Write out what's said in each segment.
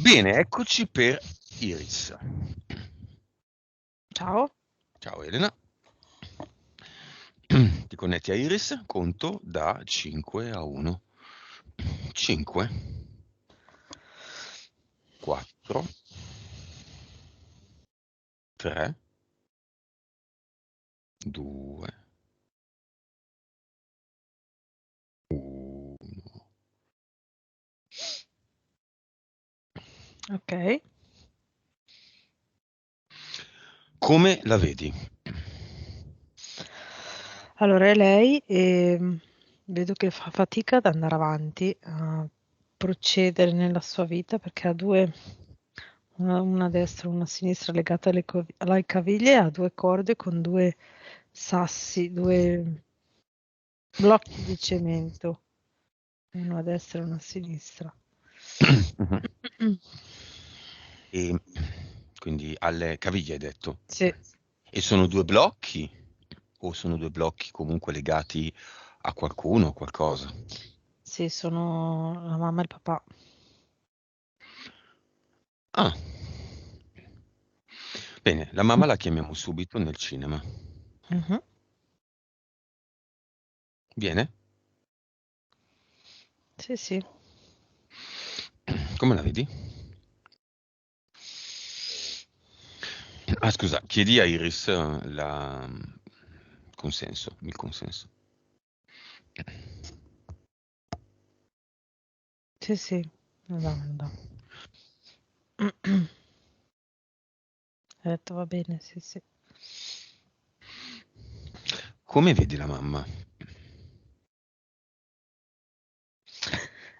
Bene, eccoci per Iris. Ciao. Ciao Elena. Ti connetti a Iris, conto da 5 a 1. 5, 4, 3, 2, 1. Ok. Come la vedi? Allora è lei e vedo che fa fatica ad andare avanti, a procedere nella sua vita perché ha due, una a destra e una a sinistra legate alle caviglie, ha due corde con due sassi, due blocchi di cemento, uno a destra e uno a sinistra. Mhm. E quindi alle caviglie hai detto. Sì, E sono due blocchi? O sono due blocchi comunque legati a qualcuno o qualcosa? sì, sono la mamma e il papà. Ah. Bene, la mamma la chiamiamo subito nel cinema. Mhm. Viene? Sì, sì. Come la vedi? Ah, scusa, chiedi a Iris il consenso. Sì, sì. No, no. Ho detto va bene, sì, sì. Come vedi la mamma?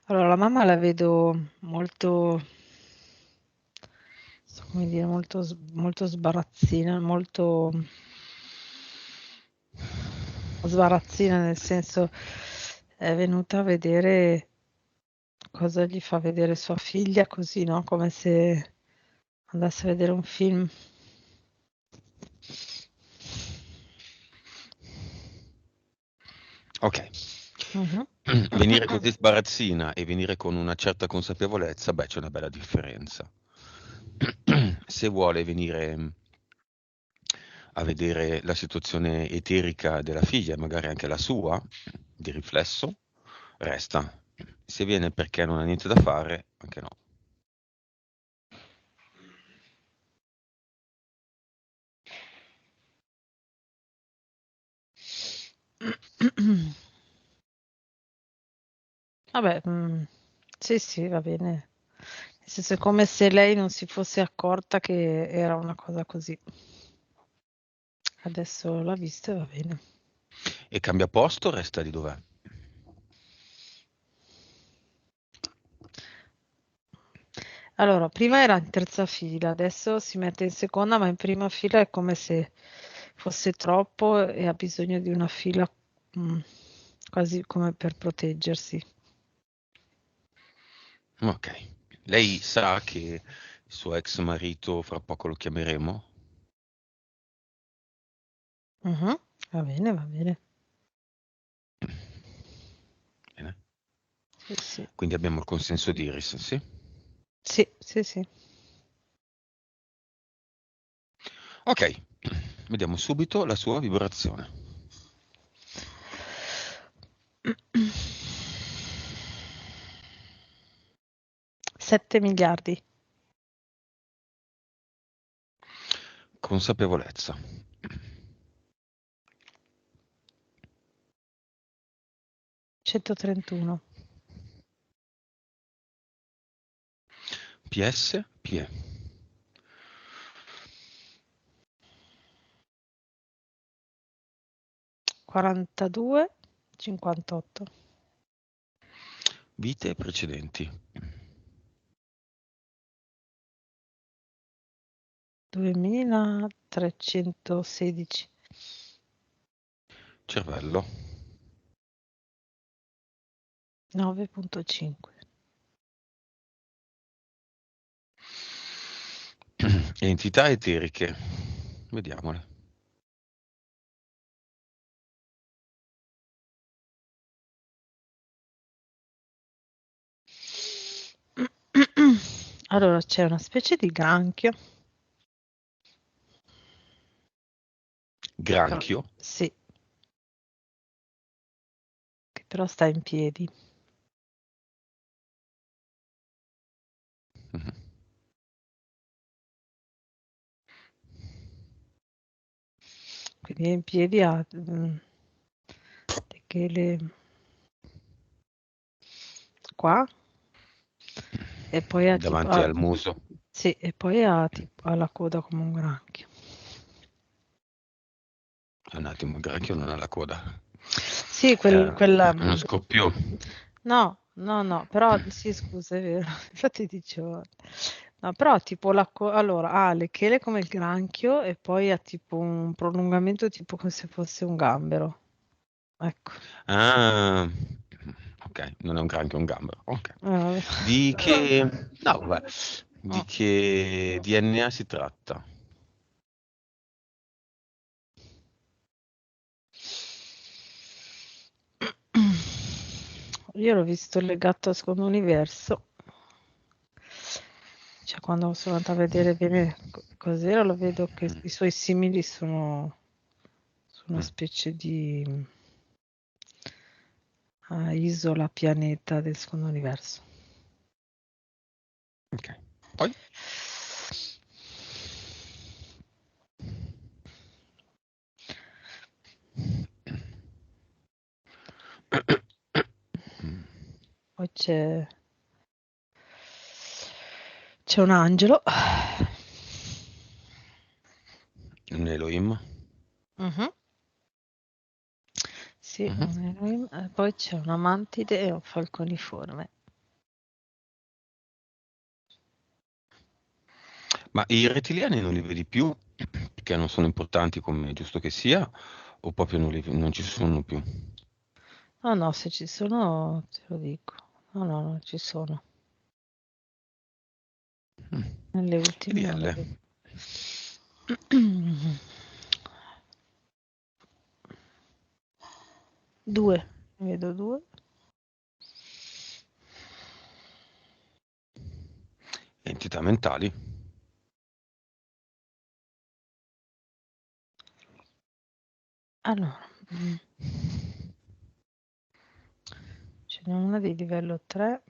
Allora, la mamma la vedo molto, non so come dire, molto sbarazzina, molto sbarazzina nel senso è venuta a vedere cosa gli fa vedere sua figlia, così, no? Come se andasse a vedere un film. Ok. Mhm. Venire così sbarazzina e venire con una certa consapevolezza, beh, c'è una bella differenza. Se vuole venire a vedere la situazione eterica della figlia, magari anche la sua, di riflesso, resta. Se viene perché non ha niente da fare, anche no. Vabbè, sì, sì, va bene. Nel senso è come se lei non si fosse accorta che era una cosa così. Adesso l'ha vista e va bene. E cambia posto, o resta di dov'è. Allora, prima era in terza fila, adesso si mette in seconda, ma in prima fila è come se fosse troppo e ha bisogno di una fila, mm, quasi come per proteggersi. Ok. Lei sa che il suo ex marito fra poco lo chiameremo? Mhm. Va bene, va bene. Bene. Sì, sì. Quindi abbiamo il consenso di Iris, sì? Sì, sì, sì. Ok, vediamo subito la sua vibrazione. 7 miliardi. Consapevolezza. 131. PS, PE. 42, 58. Vite precedenti. 2316. Cervello. 9,5. Entità eteriche. Vediamole. Allora c'è una specie di granchio, però, Granchio? sì, che però sta in piedi. Mhm. Quindi è in piedi ha le chele qua e poi ha tipo Davanti al muso. sì, e poi ha la coda come un granchio. Un attimo, il granchio non ha la coda. Sì, quella... È uno scorpione. No, no, no, però sì, scusa, è vero. Infatti dicevo... No, però tipo allora ha le chele come il granchio e poi ha tipo un prolungamento tipo come se fosse un gambero. Ecco. Ah, ok, non è un granchio, è un gambero. Ok. Vabbè. Di che... No, vabbè. Mm. Di che DNA si tratta? Io l'ho visto legato al secondo universo, cioè quando sono andata a vedere bene cos'era, lo vedo che Mm, i suoi simili sono su una mm, specie di isola, pianeta del secondo universo. ok. Poi? Poi c'è un angelo. Un Elohim. Mhm. Sì, Mhm. poi c'è una mantide e un falconiforme. Ma i rettiliani non li vedi più perché non sono importanti come è giusto che sia, o proprio non ci sono più? No, no, se ci sono te lo dico. No, no, non ci sono. Mm. Nelle ultime non le IDL. vedo. 2, ne vedo 2. Entità mentali. Allora, ce n'è una di livello 3,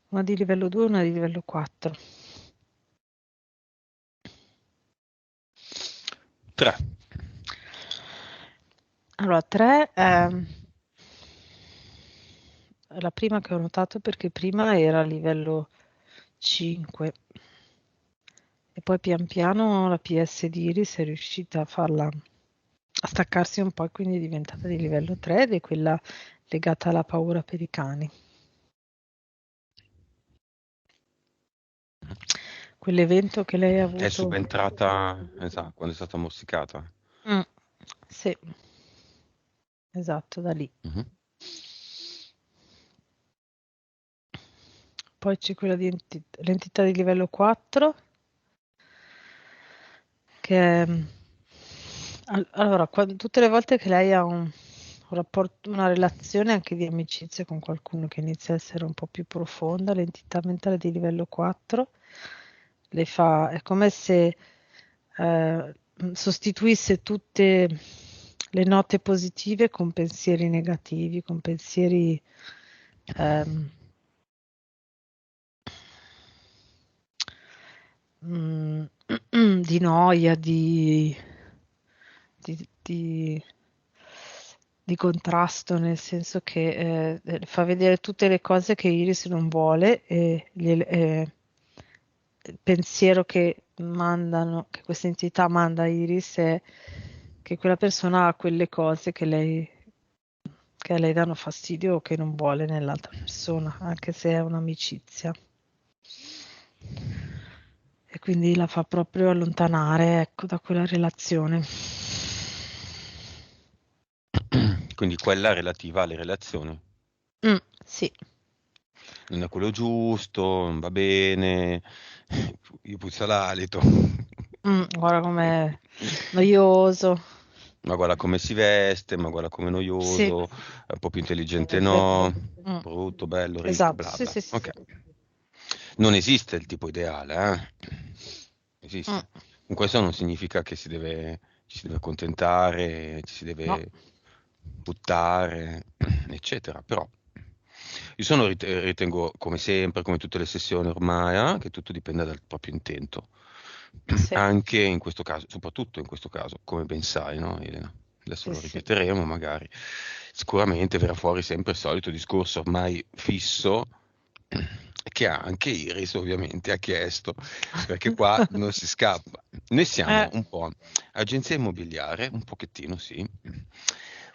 una di livello 2 e una di livello 4. 3. Allora, 3 è la prima che ho notato perché prima era a livello 5 e poi pian piano la PS di Iris è riuscita a staccarsi un po' e quindi è diventata di livello 3 ed è quella legata alla paura per i cani. Quell'evento che lei ha È avuto. subentrata, esatto, quando è stata morsicata. Mm, sì, esatto, da lì. Mhm. Poi c'è quella di l'entità di livello 4 che allora, tutte le volte che lei ha un rapporto, una relazione anche di amicizia con qualcuno che inizia a essere un po' più profonda, l'entità mentale di livello 4 le fa, è come se sostituisse tutte le note positive con pensieri negativi, con pensieri ehm, mm, di noia, di di contrasto, nel senso che fa vedere tutte le cose che Iris non vuole e il pensiero che mandano, che questa entità manda a Iris è che quella persona ha quelle cose che a lei danno fastidio o che non vuole nell'altra persona, anche se è un'amicizia. E quindi la fa proprio allontanare, ecco, da quella relazione. Quindi quella relativa alle relazioni. Sì. Non è quello giusto, non va bene, io puzzo l'alito. Guarda com'è noioso. Ma guarda come si veste, ma guarda come è Sì, noioso, è un po' più intelligente è vero. no, Mm. brutto, bello, ricco, Esatto, bla sì, bla. sì, sì, Ok. sì. Non esiste il tipo ideale, eh? Mm. Esiste. Con questo non significa che ci si deve accontentare, ci si No. deve buttare, eccetera. Però ritengo, come sempre, come tutte le sessioni ormai, che tutto dipenda dal proprio intento. Sì, Anche in questo caso, soprattutto in questo caso, come ben sai, no, Elena? Adesso sì, lo sì. ripeteremo magari. Sicuramente verrà fuori sempre il solito discorso ormai fisso che anche Iris ovviamente ha chiesto, perché qua non si scappa. Noi siamo Eh, un po' agenzia immobiliare, un pochettino sì.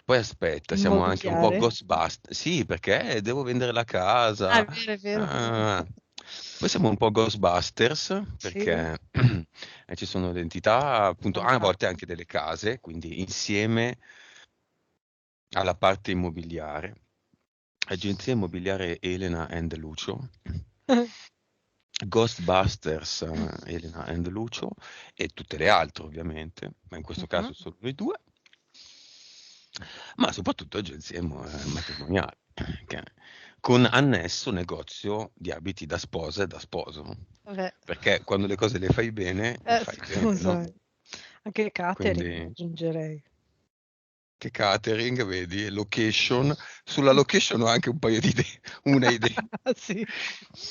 Poi aspetta, siamo anche un po' immobiliare. Ghostbuster. Sì, perché devo vendere la Ah, casa. è vero, è vero. Ah. Poi siamo un po' Ghostbusters, Sì, perché ci sono le entità, appunto, a volte fantastico. anche delle case, quindi insieme alla parte immobiliare. Agenzia immobiliare Elena and Lucio. Ghostbusters, Elena and Lucio e tutte le altre ovviamente, ma in questo Mhm. caso solo noi due, ma soprattutto agenzie matrimoniali, che- con annesso negozio di abiti da sposa e da sposo, Vabbè. perché quando le cose le fai bene, le fai bene, no? Scusa. Anche il catering Quindi aggiungerei. che catering, vedi, location, sulla location ho anche un paio di idee, una idea. Sì.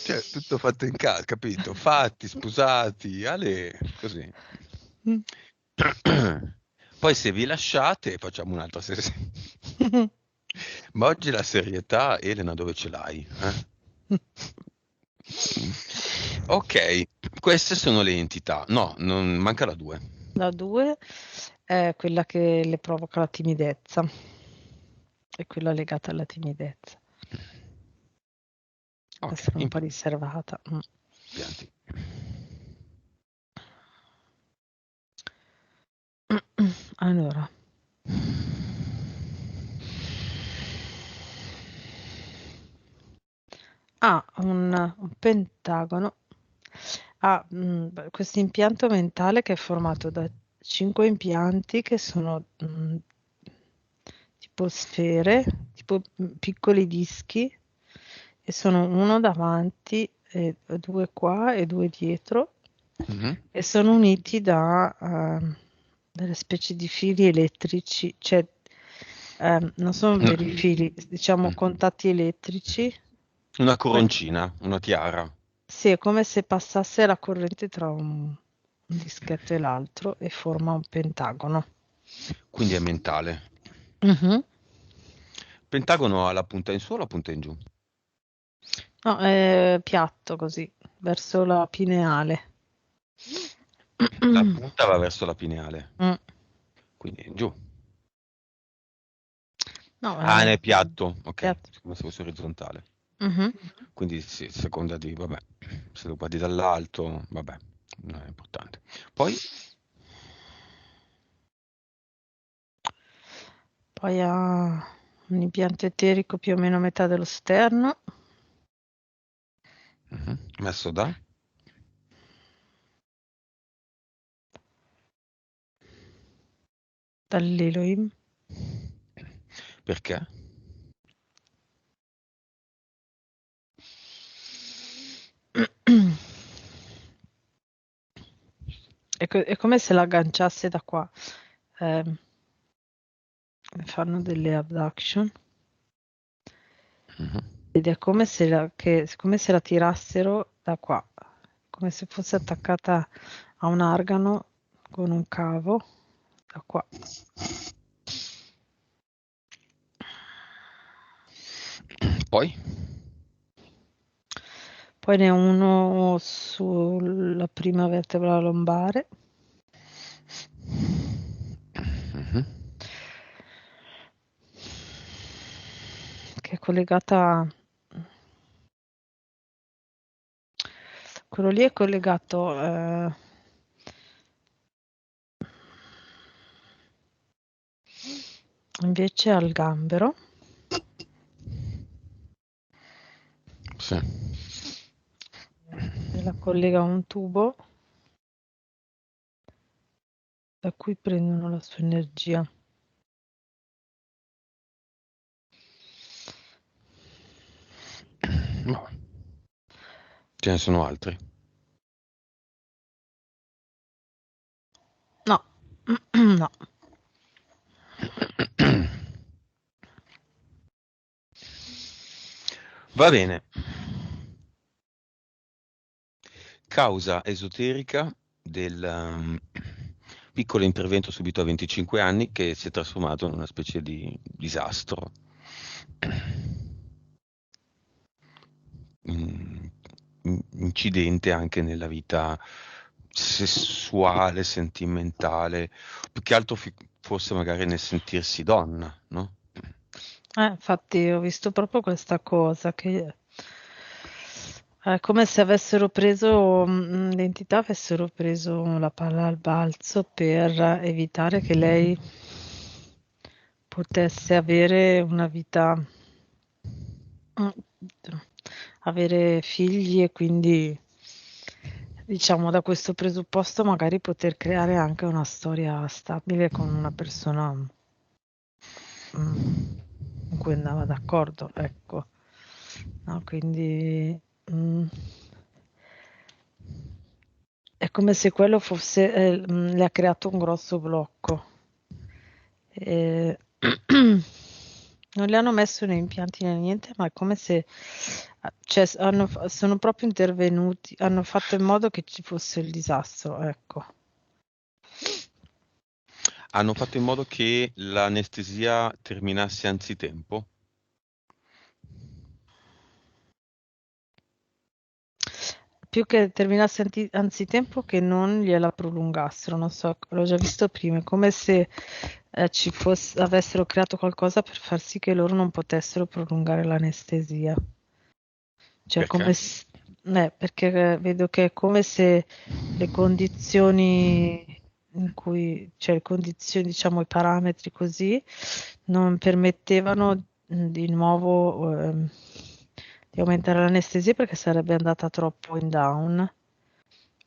Cioè, tutto fatto in casa, capito? Fatti, sposati, ale, così. Mm. Poi se vi lasciate facciamo un'altra sessione. Ma oggi la serietà, Elena, dove ce l'hai? Ok, queste sono le entità. No, manca la 2. La 2 è quella che le provoca la timidezza, è quella legata alla timidezza, Ok, essere un po' impianti. riservata. Mm. Impianti. Allora, ha un pentagono, ha questo impianto mentale che è formato da 5 impianti che sono tipo sfere, tipo piccoli dischi, e sono uno davanti, e due qua e due dietro, Mhm. e sono uniti da delle specie di fili elettrici, cioè non sono No. veri fili, diciamo contatti elettrici. Una Come- coroncina, una tiara. Sì, è come se passasse la corrente tra un dischetto e l'altro e forma un pentagono. Quindi è mentale. Mhm. Pentagono ha la punta in su o la punta in giù? No, è piatto così, verso la pineale. La punta va verso la pineale, Mm. quindi in giù. No, Ah, è nel piatto, ok, piatto. come se fosse orizzontale. Mhm. Quindi sì, seconda di, vabbè, se lo guardi dall'alto, vabbè, non è importante. Poi, Poi ha un impianto eterico più o meno a metà dello sterno, messo da? dall'Elohim. Perché? È come se l'agganciasse da qua. Ehm, fanno delle abduction Mhm. ed è come se la tirassero da qua, come se fosse attaccata a un argano con un cavo da qua. Poi? Poi ne ho uno sulla prima vertebra lombare, Mhm. che è collegata. Quello lì è collegato invece al gambero, Sì. e la collega a un tubo, da cui prendono la sua energia. No, ce ne sono altri. No, no. Va bene. Causa esoterica del piccolo intervento subito a 25 anni che si è trasformato in una specie di disastro. Mm, incidente anche nella vita sessuale, sentimentale, più che altro forse magari nel sentirsi donna, no? Infatti ho visto proprio questa cosa che è come se avessero preso l'entità avessero preso la palla al balzo per evitare che lei potesse avere una vita, mm, avere figli e quindi diciamo da questo presupposto magari poter creare anche una storia stabile con una persona con cui andava d'accordo, ecco. No, quindi è come se quello fosse, le ha creato un grosso blocco. E non le hanno messo né impianti né niente, ma è come se cioè, sono proprio intervenuti, hanno fatto in modo che ci fosse il disastro, ecco. Hanno fatto in modo che l'anestesia terminasse anzitempo. Più che terminasse anzitempo che non gliela prolungassero, non so, l'ho già visto prima, è come se avessero creato qualcosa per far sì che loro non potessero prolungare l'anestesia. Cioè, Perché? perché vedo che è come se le condizioni in cui, cioè le condizioni, diciamo, i parametri così, non permettevano di nuovo di aumentare l'anestesia perché sarebbe andata troppo in down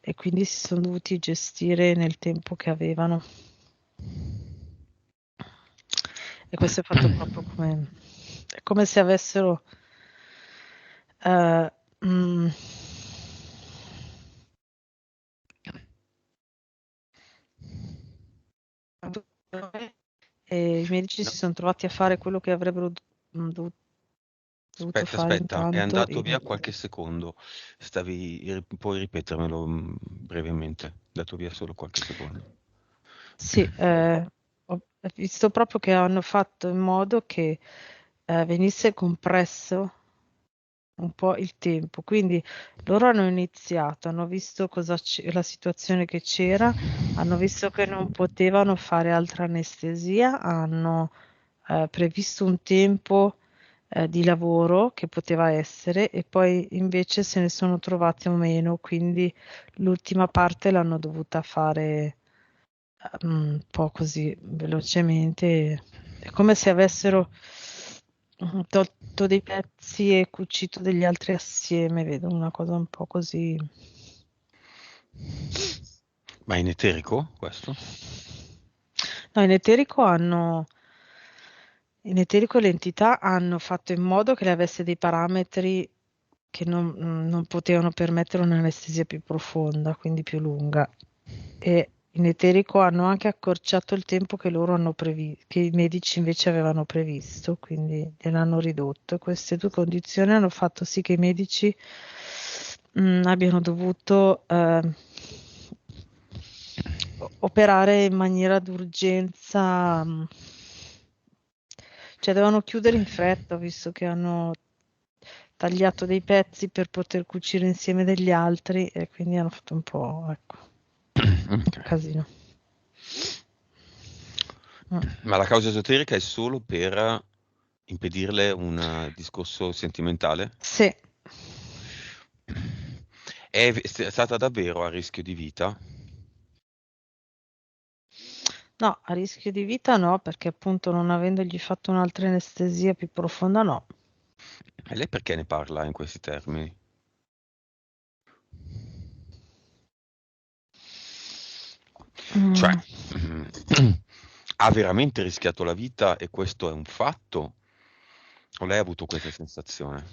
e quindi si sono dovuti gestire nel tempo che avevano. E questo è fatto proprio come, è come se avessero eh, mm, e i medici No. si sono trovati a fare quello che avrebbero dovuto Aspetta, fare aspetta, è intanto. andato via qualche secondo. Puoi ripetermelo brevemente? È andato via solo qualche secondo. Sì, ho visto proprio che hanno fatto in modo che venisse compresso un po' il tempo. Quindi loro hanno iniziato, hanno visto la situazione che c'era, hanno visto che non potevano fare altra anestesia, hanno previsto un tempo di lavoro che poteva essere e poi invece se ne sono trovati o meno, quindi l'ultima parte l'hanno dovuta fare un po' così velocemente. È come se avessero tolto dei pezzi e cucito degli altri assieme, vedo una cosa un po' così. Ma è in eterico questo? No, in eterico le entità hanno fatto in modo che le avesse dei parametri che non potevano permettere un'anestesia più profonda, quindi più lunga. E in eterico hanno anche accorciato il tempo che loro hanno che i medici invece avevano previsto, quindi gliel'hanno ridotto. E queste due condizioni hanno fatto sì che i medici abbiano dovuto operare in maniera d'urgenza, cioè dovevano chiudere in fretta, visto che hanno tagliato dei pezzi per poter cucire insieme degli altri e quindi hanno fatto un po', ecco, Ok. casino. Mm. Ma la causa esoterica è solo per impedirle un discorso sentimentale? Sì. È stata davvero a rischio di vita? No, a rischio di vita no, perché appunto non avendogli fatto un'altra anestesia più profonda no. E lei perché ne parla in questi termini? Cioè, Mm. ha veramente rischiato la vita e questo è un fatto? O lei ha avuto questa sensazione?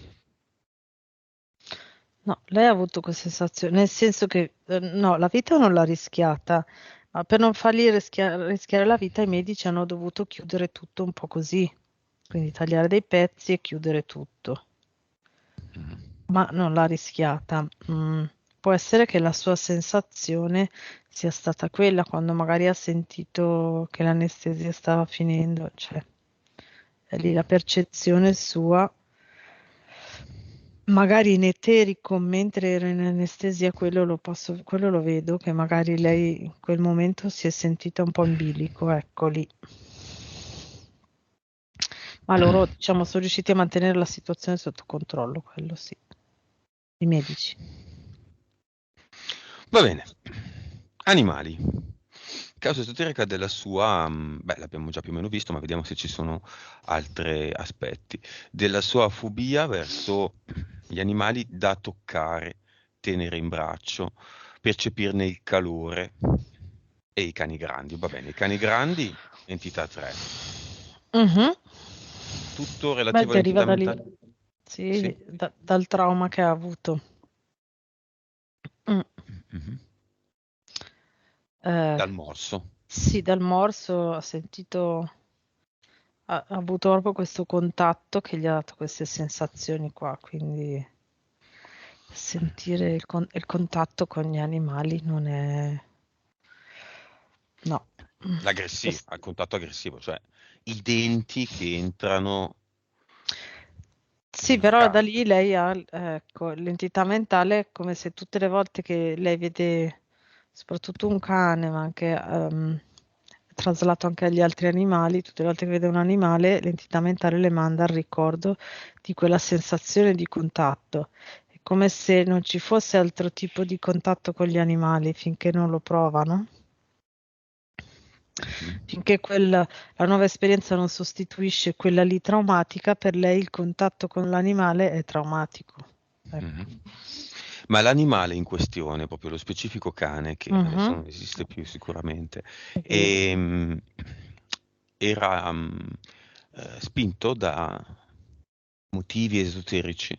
No, lei ha avuto questa sensazione, nel senso che no, la vita non l'ha rischiata, ma per non fargli rischiare la vita i medici hanno dovuto chiudere tutto un po' così, quindi tagliare dei pezzi e chiudere tutto, Mm. ma non l'ha rischiata. Può essere che la sua sensazione sia stata quella quando magari ha sentito che l'anestesia stava finendo, cioè è lì la percezione sua. Magari in eterico, mentre ero in anestesia, quello lo vedo, che magari lei in quel momento si è sentita un po' in bilico, ecco lì. Ma loro, diciamo, sono riusciti a mantenere la situazione sotto controllo, quello sì, i medici. Va bene. Animali. Causa esoterica della sua, beh, l'abbiamo già più o meno visto, ma vediamo se ci sono altri aspetti. Della sua fobia verso gli animali da toccare, tenere in braccio, percepirne il calore e i cani grandi. Va bene, i cani grandi, entità 3. Mhm. Tutto Beh, relativo deriva all'entità da lì, mentale? Sì. sì, dal trauma che ha avuto. Mm. Mhm. Eh, Dal morso. sì, dal morso ha sentito, ha avuto proprio questo contatto che gli ha dato queste sensazioni qua, quindi sentire il contatto con gli animali non è... No. L'aggressivo, Quest- al contatto aggressivo, cioè i denti che entrano Sì, in un però da cane. lì lei ha, ecco, l'entità mentale è come se tutte le volte che lei vede soprattutto un cane, ma anche traslato anche agli altri animali, tutte le volte che vede un animale, l'entità mentale le manda il ricordo di quella sensazione di contatto. È come se non ci fosse altro tipo di contatto con gli animali finché non lo provano. Mhm, Finché la nuova esperienza non sostituisce quella lì traumatica, per lei il contatto con l'animale è traumatico. Ecco. mhm. Ma l'animale in questione, proprio lo specifico cane, che adesso Mhm. non esiste più sicuramente, È vero. ehm, era spinto da motivi esoterici.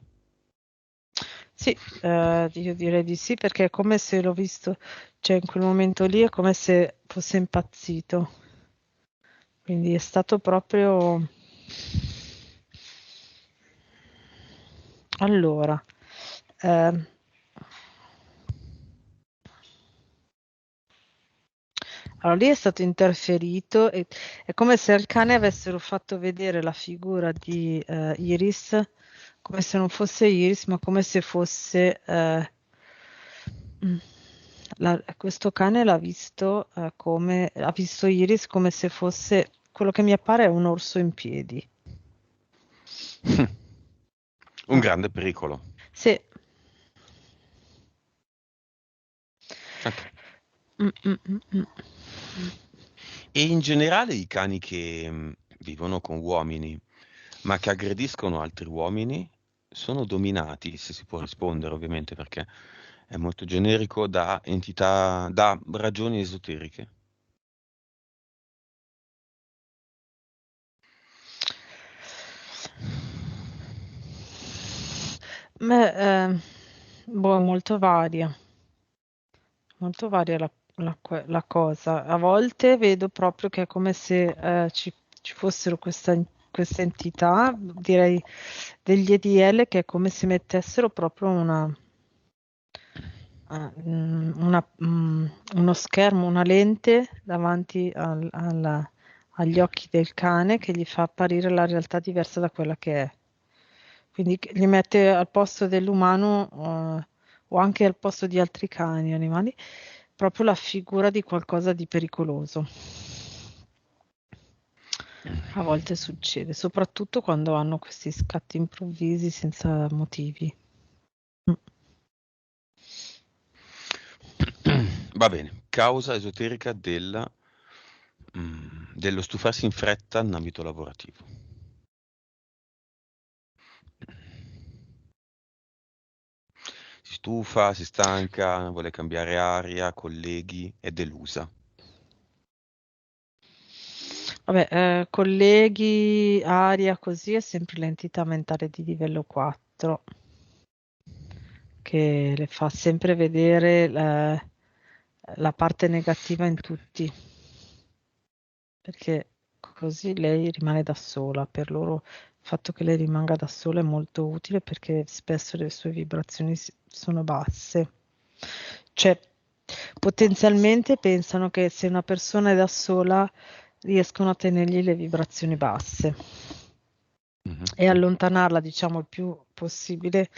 Sì, io direi di sì, perché è come se l'ho visto, cioè in quel momento lì è come se fosse impazzito. Quindi è stato proprio... Allora, ehm, allora lì è stato interferito e è come se al cane avessero fatto vedere la figura di Iris come se non fosse Iris, ma come se fosse... mm, questo cane l'ha visto come... ha visto Iris come se fosse... quello che mi appare è un orso in piedi. Un Ah, grande pericolo. sì. Ok. Mm, mm, mm, mm. E in generale i cani che vivono con uomini, ma che aggrediscono altri uomini, sono dominati, se si può rispondere ovviamente, perché è molto generico, da entità, da ragioni esoteriche. Beh, boh, molto varia la cosa. A volte vedo proprio che è come se ci fossero queste entità, direi degli EDL, che è come se mettessero proprio uno schermo, una lente davanti agli occhi del cane che gli fa apparire la realtà diversa da quella che è. Quindi li mette al posto dell'umano, o anche al posto di altri cani, animali, proprio la figura di qualcosa di pericoloso. A volte succede, soprattutto quando hanno questi scatti improvvisi senza motivi. Mm. Va bene, causa esoterica dello stufarsi in fretta in ambito lavorativo. Si stufa, si stanca, vuole cambiare aria, colleghi, è delusa. Vabbè, colleghi, aria, così è sempre l'entità mentale di livello 4, che le fa sempre vedere la parte negativa in tutti, perché così lei rimane da sola. Per loro il fatto che lei rimanga da sola è molto utile perché spesso le sue vibrazioni sono basse. Cioè, potenzialmente pensano che se una persona è da sola riescono a tenergli le vibrazioni basse e allontanarla, diciamo, il più possibile.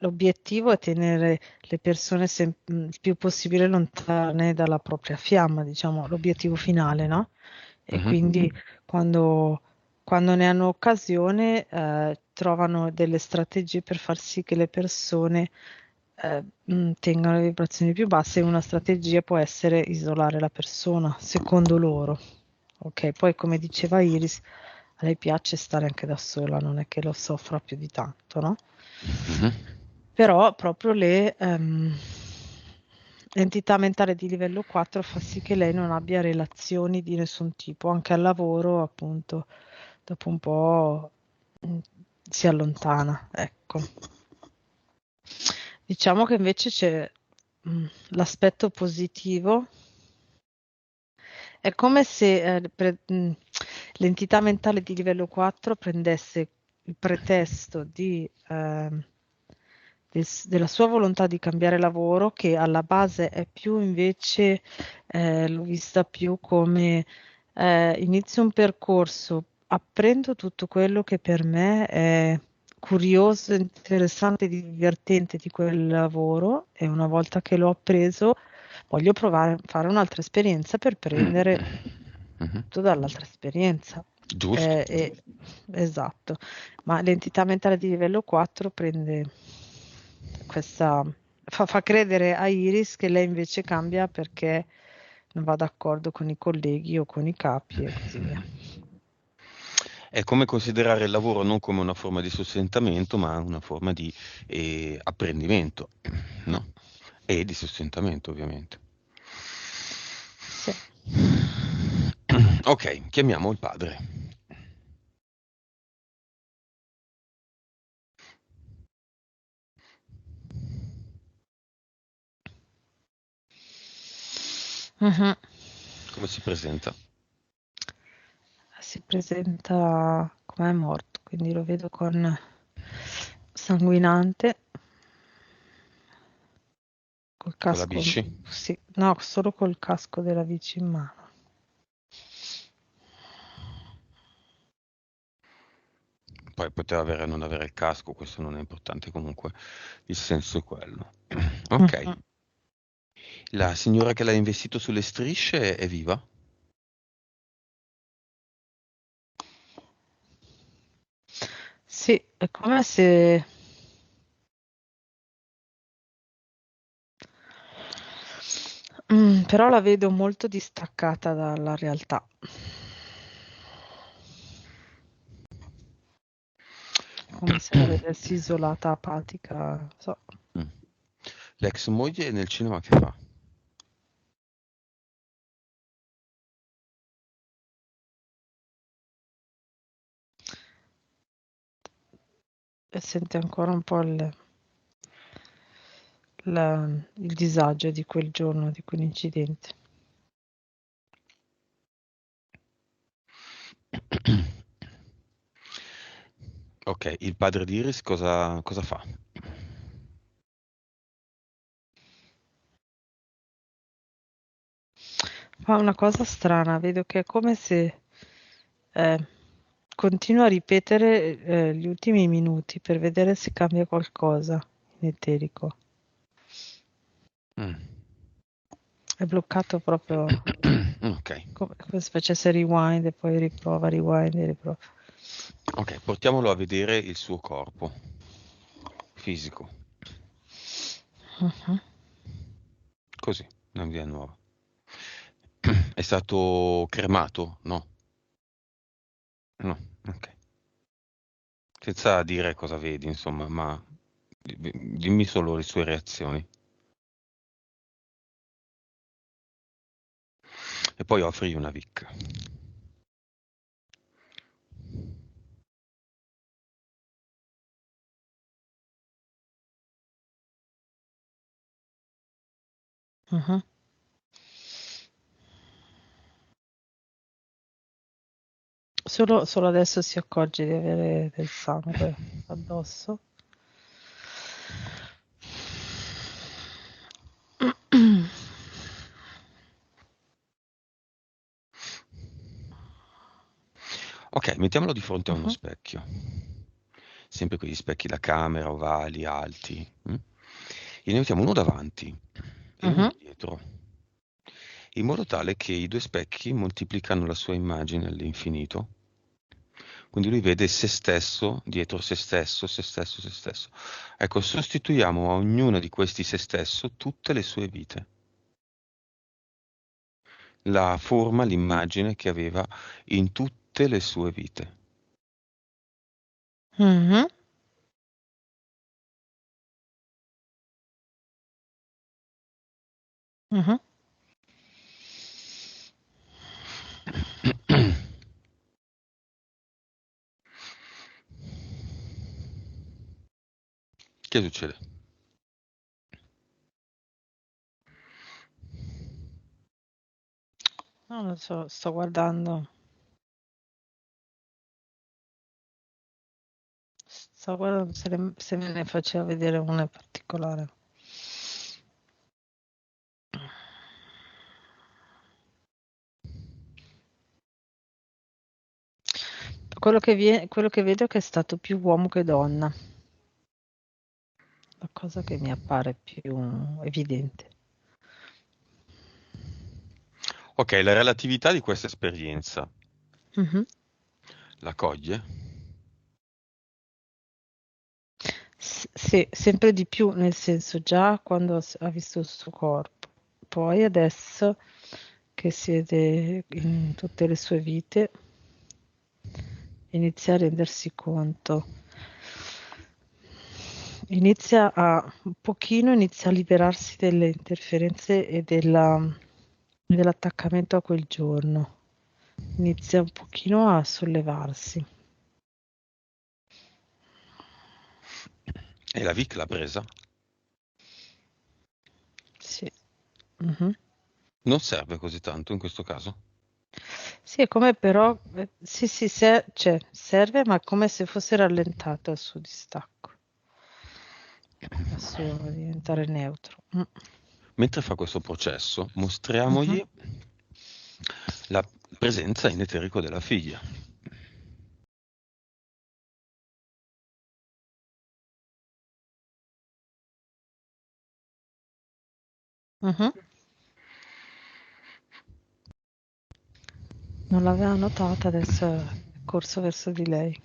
L'obiettivo è tenere le persone il più possibile lontane dalla propria fiamma, diciamo, l'obiettivo finale, no? E quindi quando, quando ne hanno occasione, trovano delle strategie per far sì che le persone tengano le vibrazioni più basse. E una strategia può essere isolare la persona, secondo loro. Ok, poi come diceva Iris, a lei piace stare anche da sola, non è che lo soffra più di tanto, no? Però proprio l'entità mentale di livello 4 fa sì che lei non abbia relazioni di nessun tipo, anche al lavoro, appunto, dopo un po' si allontana, ecco. Diciamo che invece c'è l'aspetto positivo. È come se l'entità mentale di livello 4 prendesse il pretesto della sua volontà di cambiare lavoro, che alla base è più invece, l'ho vista più come inizio un percorso, apprendo tutto quello che per me è curioso, interessante, divertente di quel lavoro e una volta che l'ho appreso voglio provare a fare un'altra esperienza per prendere tutto dall'altra esperienza. Giusto. Esatto, ma l'entità mentale di livello 4 prende questa, fa credere a Iris che lei invece cambia perché non va d'accordo con i colleghi o con i capi e così via. È come considerare il lavoro non come una forma di sostentamento, ma una forma di apprendimento, no? E di sostentamento, ovviamente. Sì. Ok, chiamiamo il padre. Mhm. Come si presenta? Si presenta come morto, quindi lo vedo con sanguinante, col Con la casco, bici? sì, no, solo col casco della bici in mano. Poi poteva avere non avere il casco, questo non è importante comunque, il senso è quello. Ok, Mhm. la signora che l'ha investito sulle strisce è viva? Sì, è come se però la vedo molto distaccata dalla realtà. Come se la vedessi isolata, apatica, non so. Mm. L'ex moglie nel cinema che fa? E sente ancora un po' il disagio di quel giorno, di quell'incidente. Ok, il padre di Iris cosa fa? Fa una cosa strana, vedo che è come se eh, continua a ripetere gli ultimi minuti per vedere se cambia qualcosa in eterico. Mm. È bloccato proprio Ok, come se facesse rewind e poi riprova, rewind e riprova. ok, portiamolo a vedere il suo corpo fisico, Mhm. così, una via nuova. È stato cremato? No, no, ok. Senza dire cosa vedi, insomma, ma dimmi solo le sue reazioni. E poi offrigli una Vic. Mhm. Solo adesso si accorge di avere del sangue addosso. Ok, mettiamolo di fronte a uno Mhm. specchio. Sempre quegli specchi da camera, ovali, alti. E ne mettiamo uno davanti e uno Mhm. dietro, in modo tale che i due specchi moltiplicano la sua immagine all'infinito. Quindi lui vede se stesso dietro se stesso, se stesso, se stesso. Ecco, sostituiamo a ognuno di questi se stesso tutte le sue vite. La forma, l'immagine che aveva in tutte le sue vite. Mhm. Mhm. Che succede? Non lo so, sto guardando. Sto guardando se me ne faceva vedere una in particolare. Quello che vedo è che è stato più uomo che donna, la cosa che mi appare più evidente. Ok, la relatività di questa esperienza Mhm. la coglie? Sì, sempre di più, nel senso già quando ha visto il suo corpo, poi adesso che si vede in tutte le sue vite, inizia a rendersi conto, inizia a liberarsi delle interferenze e dell'attaccamento a quel giorno, inizia un pochino a sollevarsi. E la Vic l'ha presa? Sì. Mhm. Non serve così tanto in questo caso? Sì, è come però, sì, sì, cioè, serve, ma è come se fosse rallentato il suo distacco, il suo diventare neutro. Mentre fa questo processo, Mhm. mostriamogli la presenza in eterico della figlia. Mhm. Non l'aveva notata, adesso è corso verso di lei.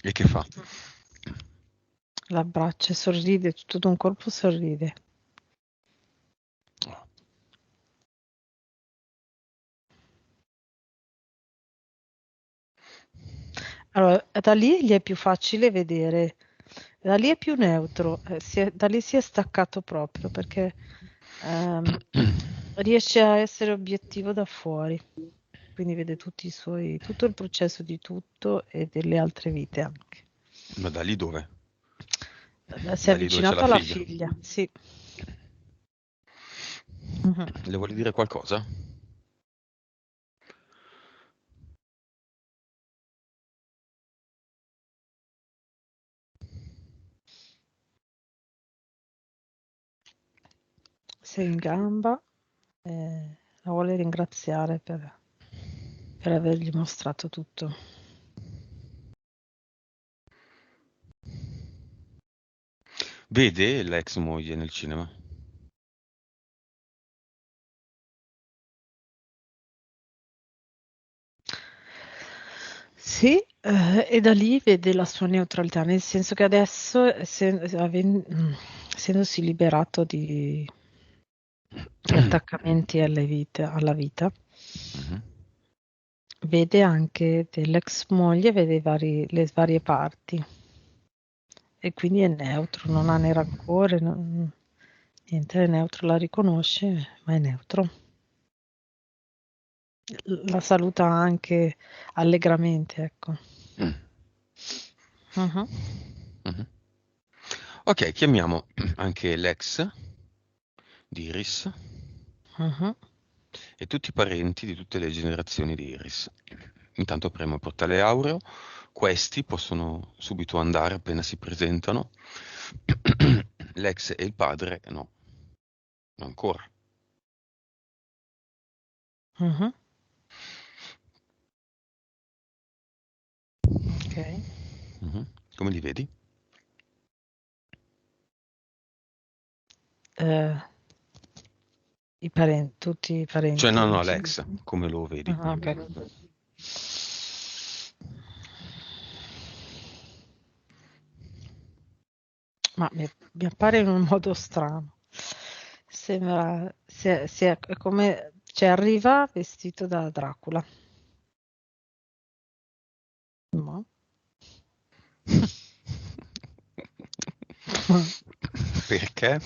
E che fa? L'abbraccia e sorride, tutto d'un colpo sorride. Allora, da lì gli è più facile vedere, da lì è più neutro, da lì si è staccato proprio perché ehm, riesce a essere obiettivo da fuori, quindi vede tutti i suoi, tutto il processo di tutto e delle altre vite anche. Ma da lì dove? Si è Da lì dove c'è avvicinato la alla figlia. figlia, sì. Mhm. Le vuole dire qualcosa? Sei in gamba, la vuole ringraziare per avergli mostrato tutto. Vede l'ex moglie nel cinema? Sì, e da lì vede la sua neutralità, nel senso che adesso, essendosi liberato di attaccamenti alla vita, Mhm. vede anche dell'ex moglie, vede le varie parti e quindi è neutro, non ha né rancore, niente, è neutro, la riconosce, ma è neutro. La saluta anche allegramente, ecco. Mm. Mhm. Mhm. Ok, chiamiamo anche l'ex di Iris Mhm. e tutti i parenti di tutte le generazioni di Iris. Intanto premo il portale aureo, questi possono subito andare appena si presentano. L'ex e il padre no, non ancora. Mhm. Ok. Mhm. Come li vedi? Eh, tutti i Cioè parenti, no, dici? l'ex, come lo vedi? Ah, ok. Ma mi appare in un modo strano. Sembra, è come, cioè arriva vestito da Dracula. No? Perché?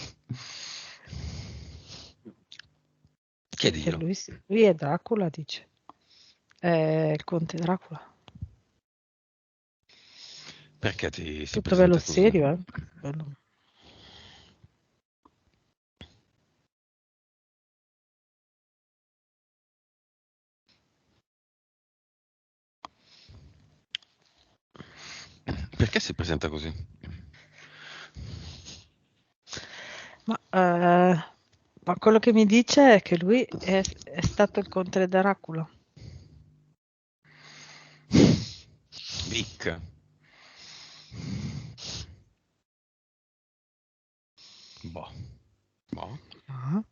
Perché Chiediglielo. lui è Dracula, dice. È il conte Dracula. Perché si Tutto bello presenta così? serio, eh? Bello. Perché si presenta così? Ma quello che mi dice è che lui è stato il conte Dracula. Vic. Boh. Boh. Ah,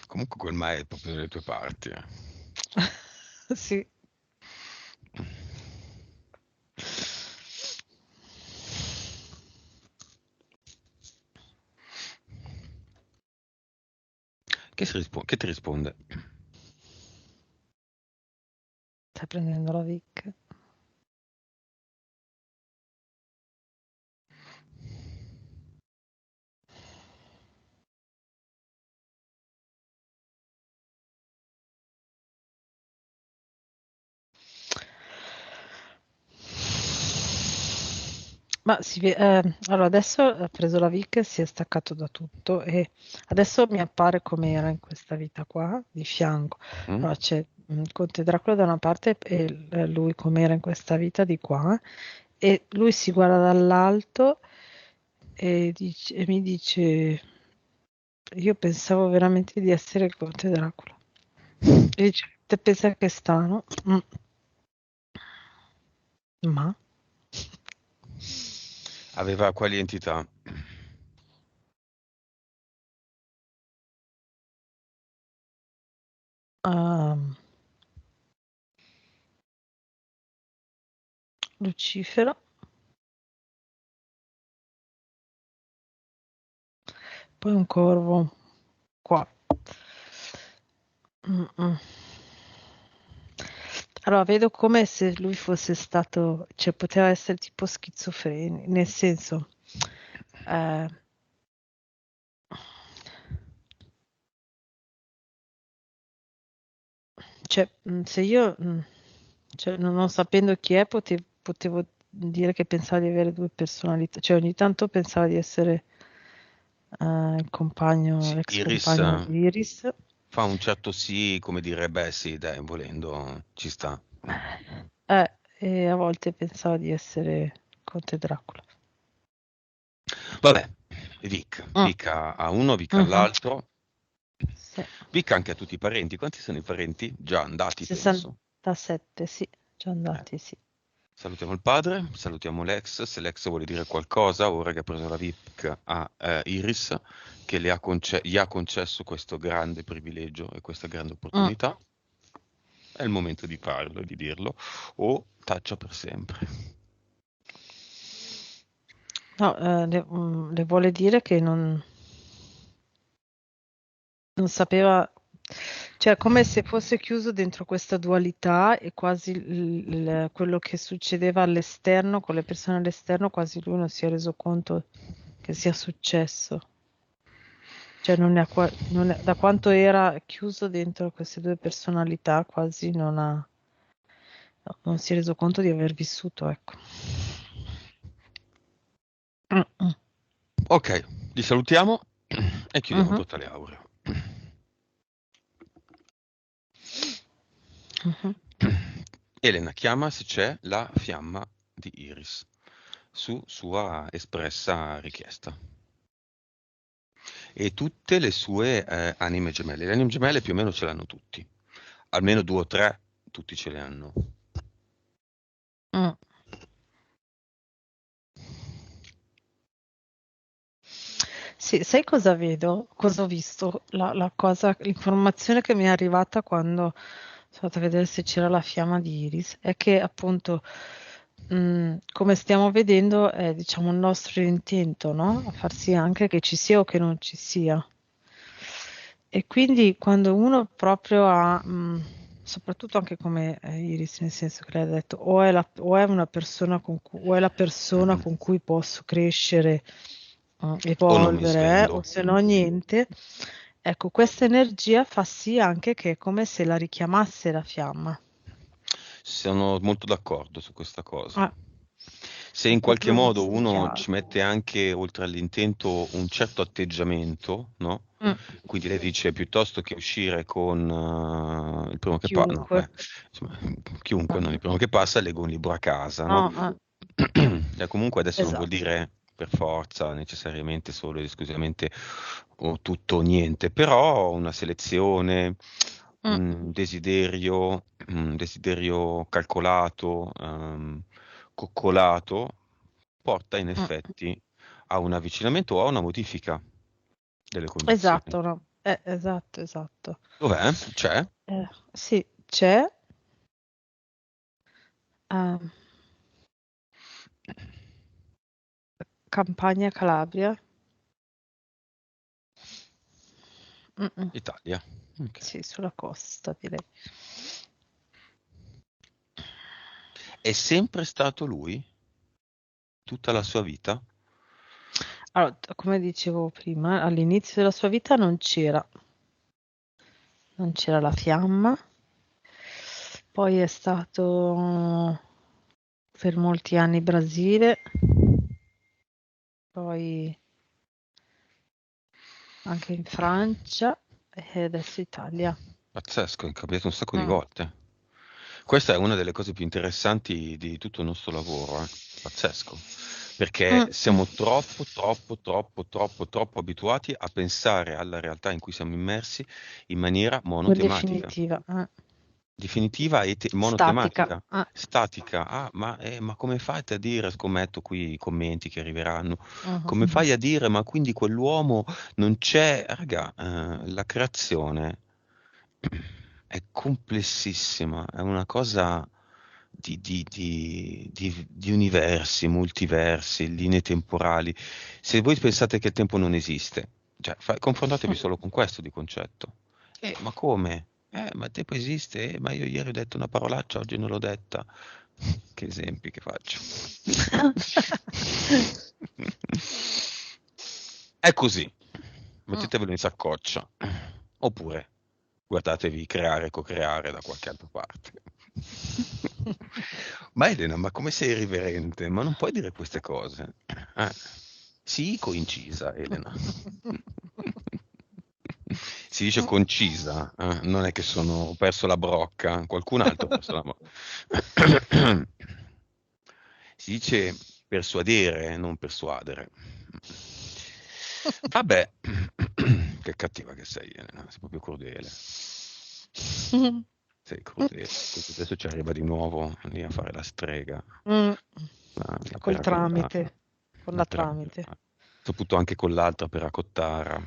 Comunque quel mai è proprio nelle tue parti. sì. Che ti risponde? Stai prendendo la Vic. Ma allora adesso ha preso la Vic, si è staccato da tutto e adesso mi appare come era in questa vita qua, di fianco. Mm? Allora c'è Conte Dracula da una parte e lui come era in questa vita di qua e lui si guarda dall'alto e mi dice, io pensavo veramente di essere il Conte Dracula. E dice, te pensa che è strano? Ma? Aveva quali entità? ehm, Lucifero, poi un corvo qua. Mm-mm. Allora, vedo come se lui fosse stato, cioè poteva essere tipo schizofrenico, nel senso, eh, cioè, se io, cioè, non sapendo chi è, potevo dire che pensava di avere due personalità, cioè ogni tanto pensava di essere il compagno, Sì, l'ex Iris compagno di Iris, fa un certo sì, come dire, beh sì, dai, volendo ci sta. e a volte pensava di essere Conte Dracula. Vabbè, Vic. Mm, Vic ha uno, Vic mhm, all'altro. sì. Vic anche a tutti i parenti. Quanti sono i parenti? Già andati, penso. 67, sì, già Eh, andati, sì. Salutiamo il padre, salutiamo l'ex. Se l'ex vuole dire qualcosa, ora che ha preso la Vic a Iris, che gli ha concesso questo grande privilegio e questa grande Mm. opportunità, è il momento di farlo e di dirlo, o taccia per sempre. No, le vuole dire che non sapeva, cioè come se fosse chiuso dentro questa dualità e quasi quello che succedeva all'esterno, con le persone all'esterno, quasi lui non si è reso conto che sia successo. Cioè da quanto era chiuso dentro queste due personalità, quasi non si è reso conto di aver vissuto, ecco. Ok, li salutiamo e chiudiamo Mhm, Portale Aureo. mhm. Elena chiama se c'è la fiamma di Iris su sua espressa richiesta. E tutte le sue anime gemelle. Le anime gemelle più o meno ce l'hanno tutti. Almeno 2 o 3, tutti ce le hanno. Mm. Sì, sai cosa vedo? Cosa ho visto? L'informazione che mi è arrivata quando sono andata a vedere se c'era la fiamma di Iris è che appunto, come stiamo vedendo, è diciamo il nostro intento, no? A far sì anche che ci sia o che non ci sia. E quindi quando uno proprio ha, soprattutto anche come Iris, nel senso che lei ha detto, o è una persona o è la persona con cui posso crescere, O non mi evolvere, svendo. o se no niente. Ecco, questa energia fa sì anche che è come se la richiamasse la fiamma. Sono molto d'accordo su questa cosa. Ah, Se l'ho in qualche proprio modo visto uno chiaro. ci mette anche, oltre all'intento, un certo atteggiamento, no? Mm, Quindi lei dice piuttosto che uscire con il primo che passa, no, chiunque. insomma, chiunque, Ah, non il primo che passa, leggo un libro a casa, no? ah, ah, Comunque adesso non vuol esatto. dire per forza necessariamente solo ed esclusivamente o tutto o niente, però una selezione, Mm, un desiderio calcolato, coccolato, porta in mm. effetti a un avvicinamento o a una modifica delle condizioni. Esatto, no? Esatto, esatto. Dov'è? C'è? Sì, c'è ehm, Campania Calabria. Mm-mm. Italia. Ok. Sì, sulla costa, direi. È sempre stato lui? Tutta la sua vita? Allora, come dicevo prima, all'inizio della sua vita non c'era la fiamma, poi è stato per molti anni Brasile, poi anche in Francia e adesso Italia. Pazzesco, è cambiato un sacco di Mm, volte. Questa è una delle cose più interessanti di tutto il nostro lavoro, eh. Pazzesco. Perché mm, siamo troppo, troppo, troppo, troppo, troppo abituati a pensare alla realtà in cui siamo immersi in maniera in monotematica. definitiva, Definitiva e statica. monotematica, statica. Ah, ma come fate a dire, scommetto qui i commenti che arriveranno, Mhm. come fai a dire, ma quindi quell'uomo non c'è? Raga, la creazione è complessissima, è una cosa di universi, multiversi, linee temporali. Se voi pensate che il tempo non esiste, cioè, confrontatevi solo con questo di concetto. Ma come? Ma il tempo esiste? Ma io ieri ho detto una parolaccia, oggi non l'ho detta. Che esempi che faccio. È così. Mm. Mettetevelo in saccoccia. Oppure guardatevi creare e co-creare da qualche altra parte. Ma Elena, ma come sei irriverente? Ma non puoi dire queste cose. Eh. Sii coincisa, Elena. Si dice concisa, non è che ho perso la brocca, qualcun altro ha perso la brocca. Si dice persuadere, non persuadere. Vabbè, che cattiva che sei, Elena, sei proprio crudele. Sei crudele. Così adesso ci arriva di nuovo lì a fare la strega, Mm. la Col peracottara, tramite, con la la tramite. peracottara. Soprattutto anche con l'altra peracottara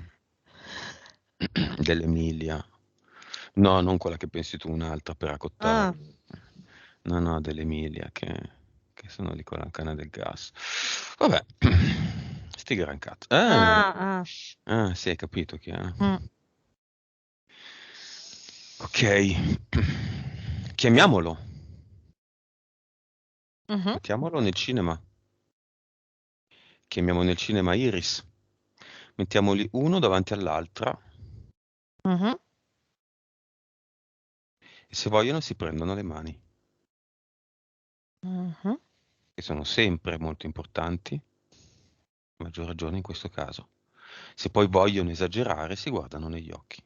dell'Emilia. No, non quella che pensi tu, un'altra peracottara. Ah, No, no, dell'Emilia che sono lì con la canna del gas. Vabbè, sti gran cazzo. ah, ah. Sì, hai capito chi è. Mm. Ok, chiamiamolo. Mhm, Mettiamolo nel cinema. Chiamiamo nel cinema Iris. Mettiamoli uno davanti all'altra mhm, e se vogliono si prendono le mani, mhm. che sono sempre molto importanti. maggior ragione in questo caso. Se poi vogliono esagerare, si guardano negli occhi.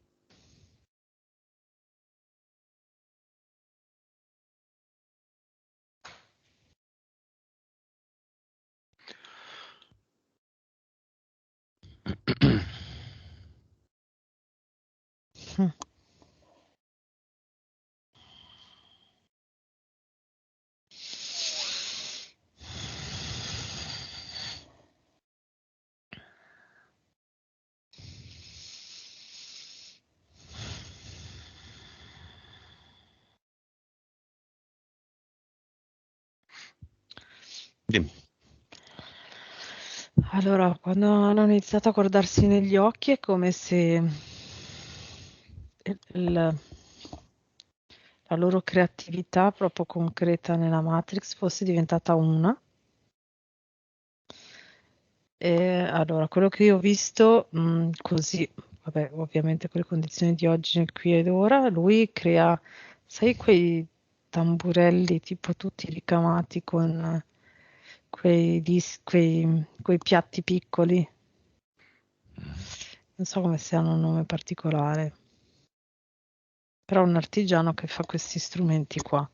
Mm. Dimmi. Allora, quando hanno iniziato a guardarsi negli occhi è come se la loro creatività proprio concreta nella Matrix fosse diventata una. E allora, quello che io ho visto, così, vabbè, ovviamente con le condizioni di oggi nel qui ed ora, lui crea, sai, quei tamburelli tipo tutti ricamati con quei piatti piccoli, non so come se hanno un nome particolare, però è un artigiano che fa questi strumenti qua.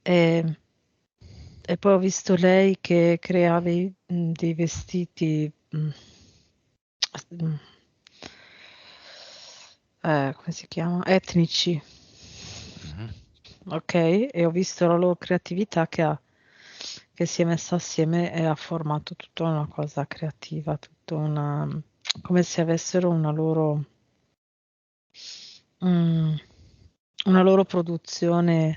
E, e poi ho visto lei che crea dei vestiti, mm, come si chiama? Etnici, Mhm. ok? E ho visto la loro creatività che si è messa assieme e ha formato tutta una cosa creativa, come se avessero mm, una loro produzione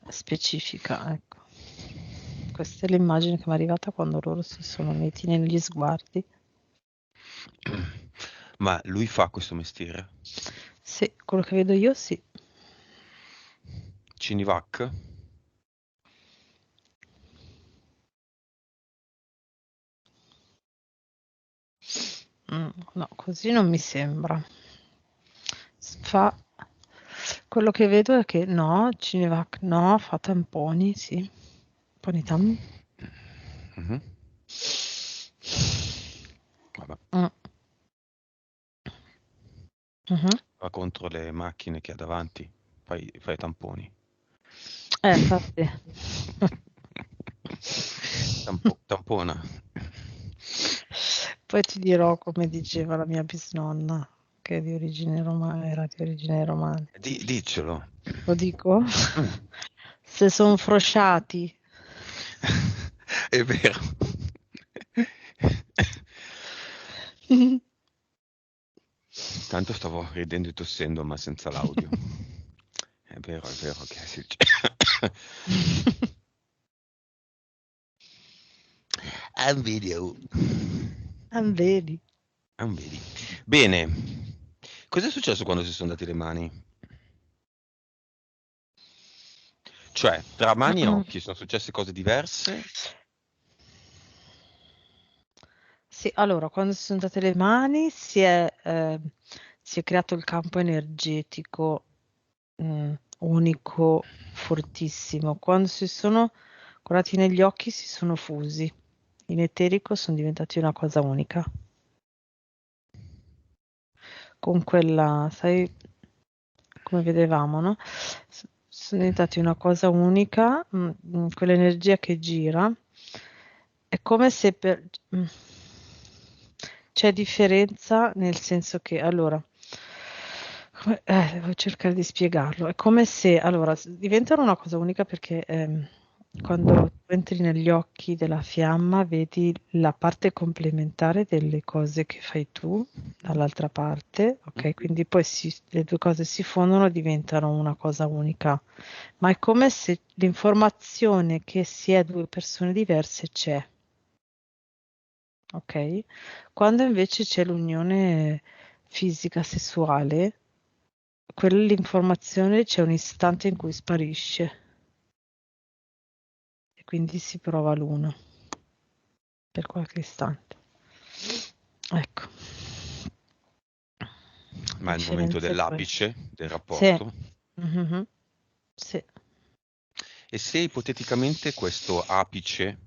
specifica, ecco. Questa è l'immagine che mi è arrivata quando loro si sono uniti negli sguardi. Ma lui fa questo mestiere? Sì, quello che vedo io sì. Cinivac? No, così non mi sembra. Fa quello che vedo è che no, Cinevac no, fa tamponi, sì. Ponitam. Mhm. Vabbè, Mm, mhm. va contro le macchine che ha davanti, fai tamponi. Infatti. Tampona. Poi ti dirò come diceva la mia bisnonna, che è di origine romana, era di origine romana. Diccelo. Lo dico? Mm. Se sono frosciati. È vero. Tanto stavo ridendo e tossendo, ma senza l'audio. È vero che si dice. È un video. Vedi? È un vedi. Bene. Cos'è successo quando si sono dati le mani? Cioè, tra mani e occhi sono successe cose diverse? Sì, allora, quando si sono date le mani si è creato il campo energetico unico, fortissimo. Quando si sono guardati negli occhi si sono fusi. In eterico sono diventati una cosa unica. Con quella, sai, come vedevamo, no? Sono diventati una cosa unica, quell'energia che gira. È come se c'è differenza nel senso che, allora, devo cercare di spiegarlo. È come se, allora, diventano una cosa unica perché quando tu entri negli occhi della fiamma vedi la parte complementare delle cose che fai tu dall'altra parte, ok? Quindi poi le due cose si fondono e diventano una cosa unica, ma è come se l'informazione che si è due persone diverse c'è, ok? Quando invece c'è l'unione fisica sessuale, quell'informazione c'è un istante in cui sparisce e quindi si prova l'uno per qualche istante. Ecco. Ma è il momento Differenza è questa. dell'apice del Sì. rapporto. Mhm. Sì. E se ipoteticamente questo apice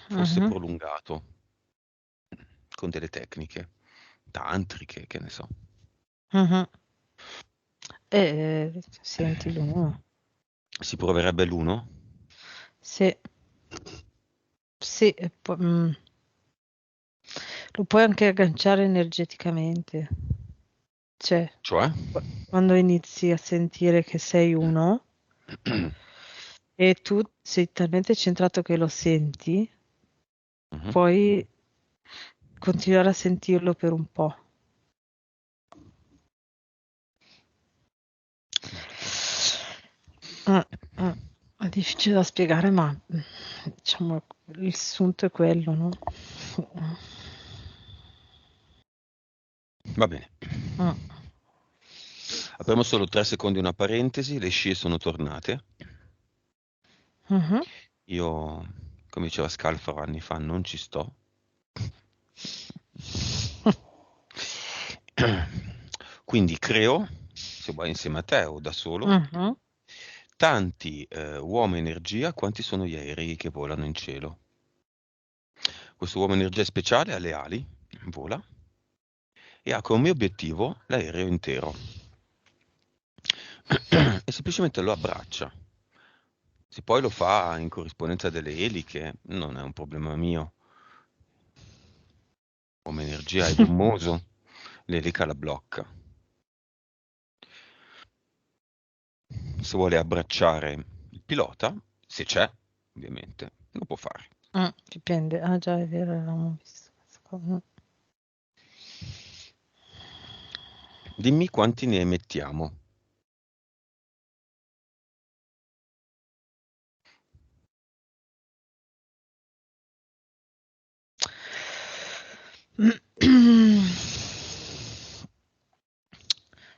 fosse Mhm, prolungato con delle tecniche tantriche, che ne so. mhm. Senti l'uno. Si proverebbe l'uno? Sì, sì, lo puoi anche agganciare energeticamente. Cioè, Cioè? quando inizi a sentire che sei uno e tu sei talmente centrato che lo senti, Mhm. puoi continuare a sentirlo per un po'. Ah, ah, È difficile da spiegare, ma diciamo il sunto è quello, no? Va bene. Ah, Apriamo solo 3 secondi una parentesi, le scie sono tornate. mhm. Io, come diceva Scalfaro anni fa, non ci sto. Quindi creo, se vuoi insieme a te o da solo, Mhm. tanti uomo energia quanti sono gli aerei che volano in cielo. Questo uomo energia speciale ha le ali, vola, e ha come obiettivo l'aereo intero. E semplicemente lo abbraccia. Se poi lo fa in corrispondenza delle eliche, non è un problema mio. Come energia è gommoso, l'elica la blocca. Se vuole abbracciare il pilota, se c'è, ovviamente, lo può fare. Dipende. Ah già, è vero, l'avevamo visto questa cosa. Dimmi quanti ne emettiamo. Mm.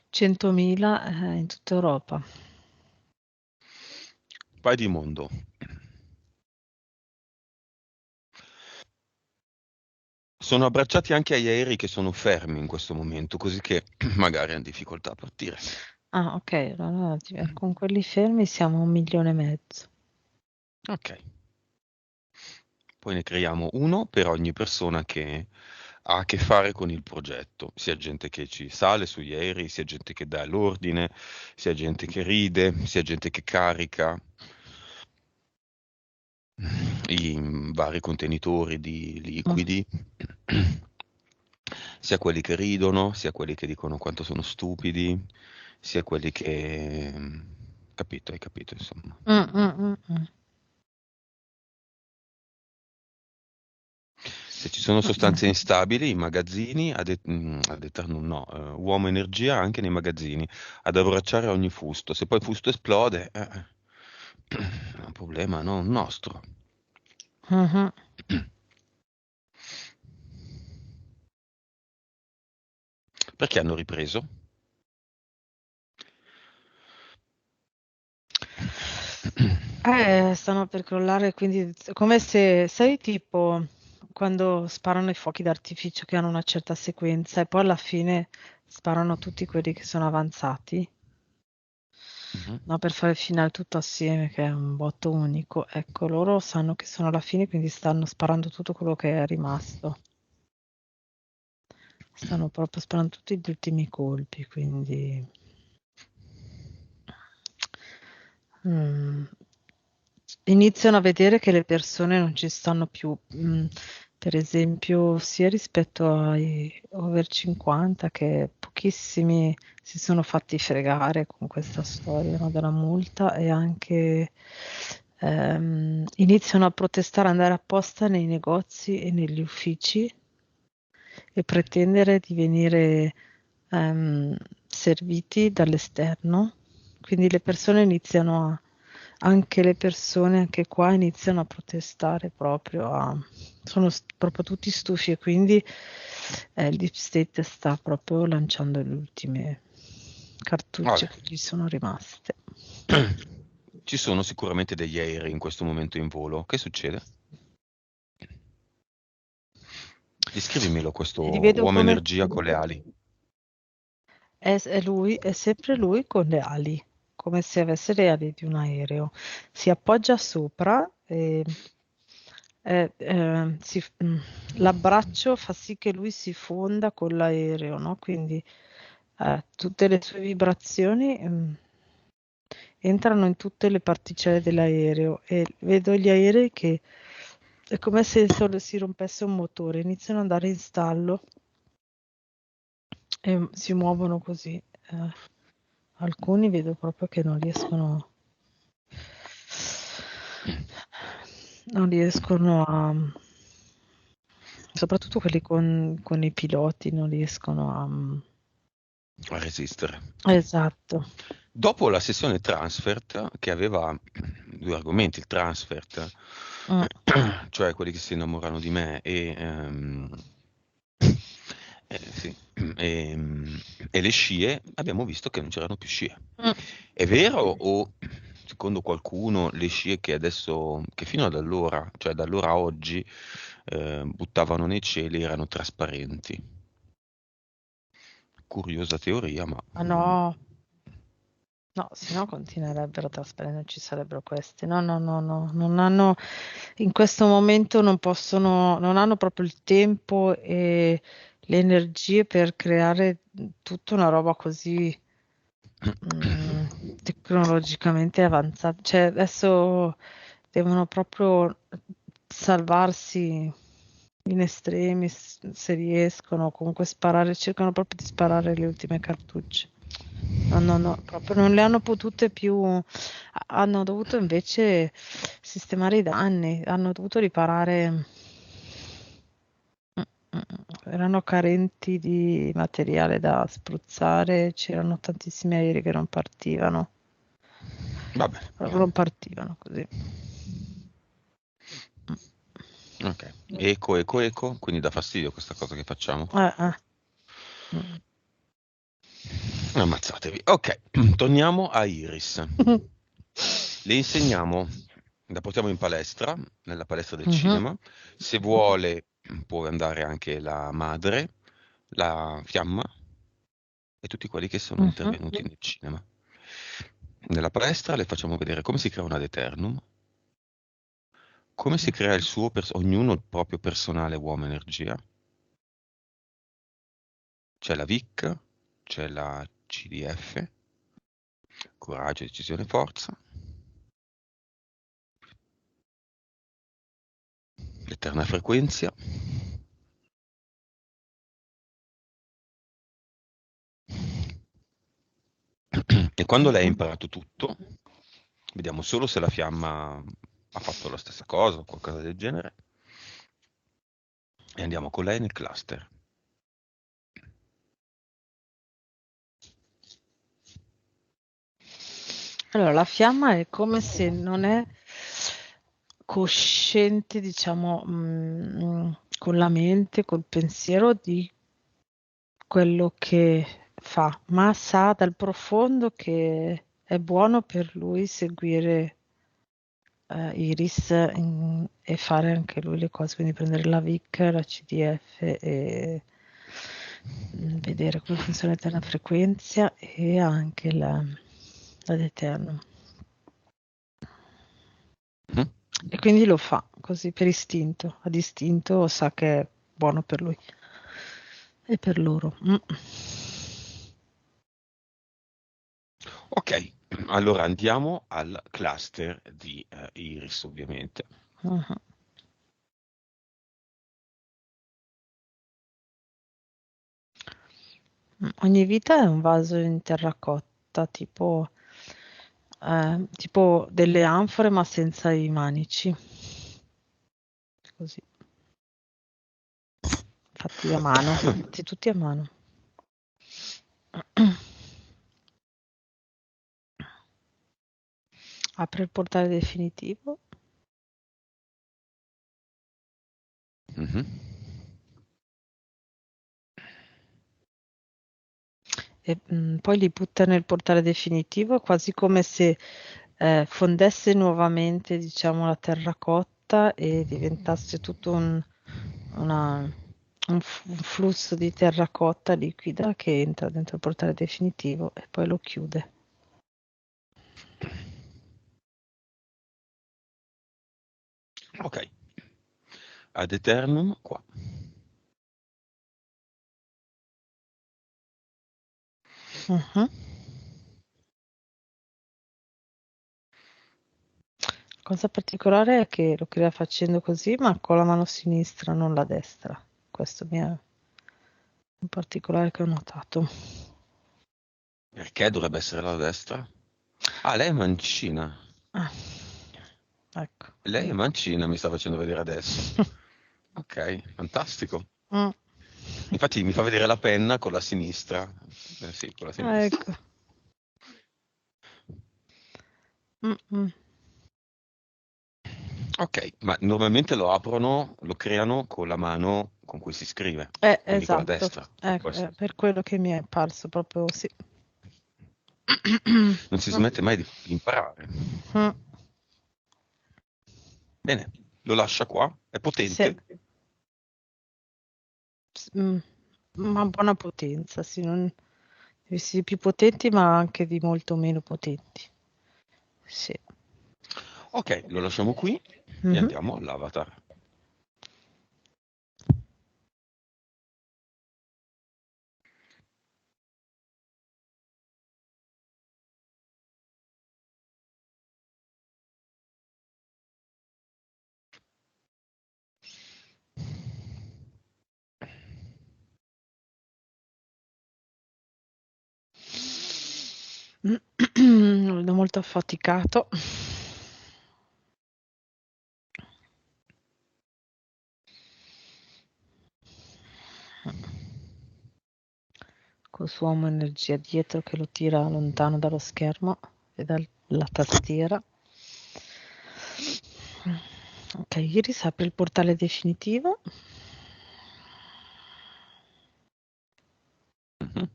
100.000 in tutta Europa. Vai di mondo. Sono abbracciati anche agli aerei che sono fermi in questo momento, così che magari hanno difficoltà a partire. Ah, ok, allora con quelli fermi siamo 1,5 milioni. Ok. Poi ne creiamo uno per ogni persona che ha a che fare con il progetto, sia gente che ci sale sugli aerei, sia gente che dà l'ordine, sia gente che ride, sia gente che carica i vari contenitori di Mm. liquidi, sia quelli che ridono, sia quelli che dicono quanto sono stupidi, sia quelli che... Capito, hai capito, insomma. Mm, mm, mm, mm. Se ci sono Mm, mm. sostanze instabili, i magazzini, ad eternum no, uomo energia anche nei magazzini, ad abbracciare ogni fusto. Se poi il fusto esplode, è un problema non nostro. Mhm. Perché hanno ripreso? Stanno per crollare, quindi come se, sai, tipo quando sparano i fuochi d'artificio che hanno una certa sequenza e poi alla fine sparano tutti quelli che sono avanzati, Mhm. no, per fare il finale tutto assieme, che è un botto unico. Ecco, loro sanno che sono alla fine, quindi stanno sparando tutto quello che è rimasto. Stanno proprio sparando tutti gli ultimi colpi, quindi... Mm. Iniziano a vedere che le persone non ci stanno più, per esempio, sia rispetto ai over 50 che pochissimi si sono fatti fregare con questa storia, no, della multa e anche iniziano a protestare, andare apposta nei negozi e negli uffici e pretendere di venire serviti dall'esterno. Quindi le persone iniziano a, anche le persone anche qua iniziano a protestare proprio, sono proprio tutti stufi e quindi il Deep State sta proprio lanciando le ultime cartucce Vabbè. che gli sono rimaste. Ci sono sicuramente degli aerei in questo momento in volo. Che succede? Descrivimelo questo E li vedo uomo come energia con le ali. è lui, è sempre lui con le ali, come se avesse le ali di un aereo. Si appoggia sopra l'abbraccio fa sì che lui si fonda con l'aereo, no? Quindi tutte le sue vibrazioni entrano in tutte le particelle dell'aereo e vedo gli aerei che è come se si rompesse un motore, iniziano ad andare in stallo e si muovono così. Alcuni vedo proprio che non riescono a, soprattutto quelli con i piloti, non riescono A resistere. esatto. Dopo la sessione transfert, che aveva due argomenti, il transfert, Mm. cioè quelli che si innamorano di me, sì, e le scie, abbiamo visto che non c'erano più scie. Mm. È vero o secondo qualcuno le scie che adesso, che fino ad allora, cioè da allora a oggi, buttavano nei cieli erano trasparenti? Curiosa teoria, ma Ah no, no, se no continuerebbero a trasparire, non ci sarebbero questi. No, no, no, no, non hanno, in questo momento non possono, non hanno proprio il tempo e le energie per creare tutta una roba così tecnologicamente avanzata. Cioè, adesso devono proprio salvarsi in estremis se riescono, comunque sparare, cercano proprio di sparare le ultime cartucce. No, no, no, proprio non le hanno potute più, hanno dovuto invece sistemare i danni, hanno dovuto riparare, erano carenti di materiale da spruzzare, c'erano tantissimi aerei che non partivano, va bene. proprio non partivano così. Ok. Eco, eco, eco, quindi dà fastidio questa cosa che facciamo. Eh. Mm. Ammazzatevi. Ok, torniamo a Iris. Le insegniamo, la portiamo in palestra, nella palestra del Mhm. cinema. Se vuole può andare anche la madre, la fiamma e tutti quelli che sono Mhm. intervenuti nel cinema. Nella palestra le facciamo vedere come si crea un ad eternum, come si crea il suo, ognuno il proprio personale uomo energia. C'è la VIC, c'è la CDF, coraggio, decisione, forza, l'eterna frequenza. E quando lei ha Mhm. imparato tutto, vediamo solo se la fiamma ha fatto la stessa cosa o qualcosa del genere, e andiamo con lei nel cluster. Allora, la fiamma è come se non è cosciente, diciamo, con la mente, col pensiero di quello che fa, ma sa dal profondo che è buono per lui seguire Iris e fare anche lui le cose, quindi prendere la VIC, la CDF e vedere come funziona l'eterna frequenza e anche la Eternum. Mhm. E quindi lo fa così per istinto, ad istinto sa che è buono per lui e per loro. Ok, allora andiamo al cluster di Iris, ovviamente. Mhm. Ogni vita è un vaso in terracotta, tipo delle anfore ma senza i manici, così, fatti a mano, fatti tutti a mano. Apre il portale definitivo Mhm. e poi li butta nel portale definitivo, quasi come se fondesse nuovamente, diciamo, la terracotta e diventasse tutto una- un flusso di terracotta liquida che entra dentro il portale definitivo e poi lo chiude. Ok, ad eternum qua. Mhm. La cosa particolare è che lo crea facendo così, ma con la mano sinistra, non la destra. Questo mi è un particolare che ho notato. Perché dovrebbe essere la destra? Ah, lei è mancina. Ah, ecco. Lei è mancina, mi sta facendo vedere adesso. Ok, fantastico. Mm. Infatti mi fa vedere la penna con la sinistra. Sì, con la Ah, sinistra. ecco. Mm-mm. Ok, ma normalmente lo aprono, lo creano con la mano con cui si scrive, quindi con la Esatto, destra. è per quello che mi è parso proprio sì. Non si smette mai di imparare. Mm. Bene, lo lascia qua, è Sì. potente. Mm, una buona potenza, sì, non sì, più potenti, ma anche di molto meno potenti. Sì. Ok, lo lasciamo qui e Mhm. andiamo all'avatar. Lo vedo molto affaticato. Col suo uomo energia dietro che lo tira lontano dallo schermo e dalla tastiera. Ok, Iris apre il portale definitivo. Mhm.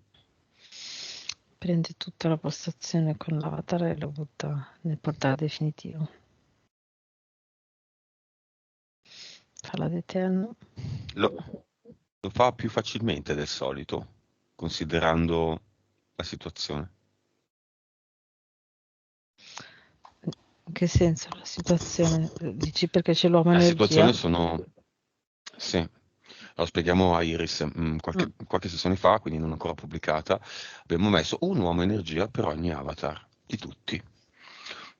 Prende tutta la postazione con l'avatar e lo butta nel portale definitivo. Fa la deterno. Lo fa più facilmente del solito, considerando la situazione. In che senso la situazione? Dici perché c'è l'uomo La energia? situazione sono... Sì, lo spieghiamo a Iris. Mm, Qualche sessione fa, quindi non ancora pubblicata, abbiamo messo un uomo energia per ogni avatar, di tutti.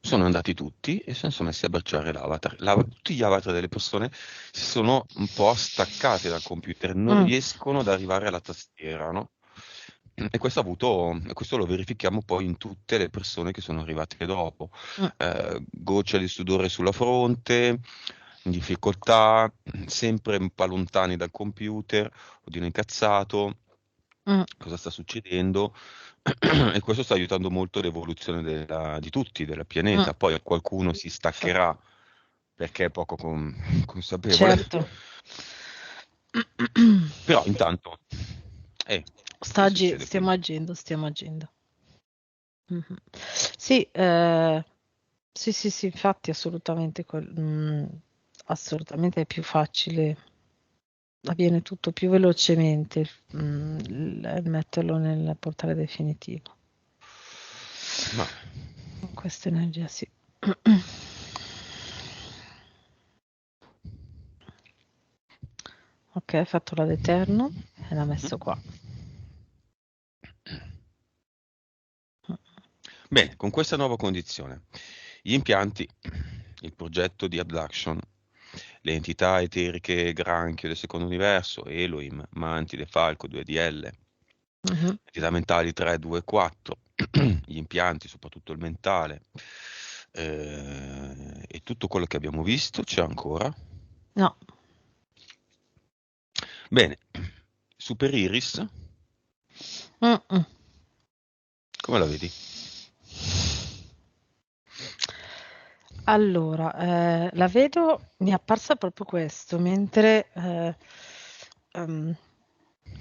Sono andati tutti e si sono messi a baciare l'avatar. Tutti gli avatar delle persone si sono un po' staccati dal computer, non mm, riescono ad arrivare alla tastiera, no? E questo lo verifichiamo poi in tutte le persone che sono arrivate dopo. mm, Goccia di sudore sulla fronte, difficoltà, sempre un po' lontani dal computer, oddio incazzato, mm. cosa sta succedendo? E questo sta aiutando molto l'evoluzione di tutti, del Mm. pianeta. Poi qualcuno si Fa- staccherà perché è poco consapevole, Certo. però intanto, che succede Stiamo quindi? agendo, stiamo agendo. Mhm. Sì, sì, sì, sì, infatti assolutamente, assolutamente è più facile, avviene tutto più velocemente il metterlo nel portale definitivo. Ma Con questa energia, sì. Ok, hai fatto la deterno e l'ha messo qua. bene, con questa nuova condizione, gli impianti, il progetto di abduction, le entità eteriche granchio del secondo universo, Elohim, Mantide, Falco, 2DL, Mhm. entità mentali 3, 2, 4, gli impianti, soprattutto il mentale, e tutto quello che abbiamo visto c'è ancora. No, Bene, Super Iris, mm-mm. come la vedi? Allora, la vedo, mi è apparsa proprio questo, mentre ehm,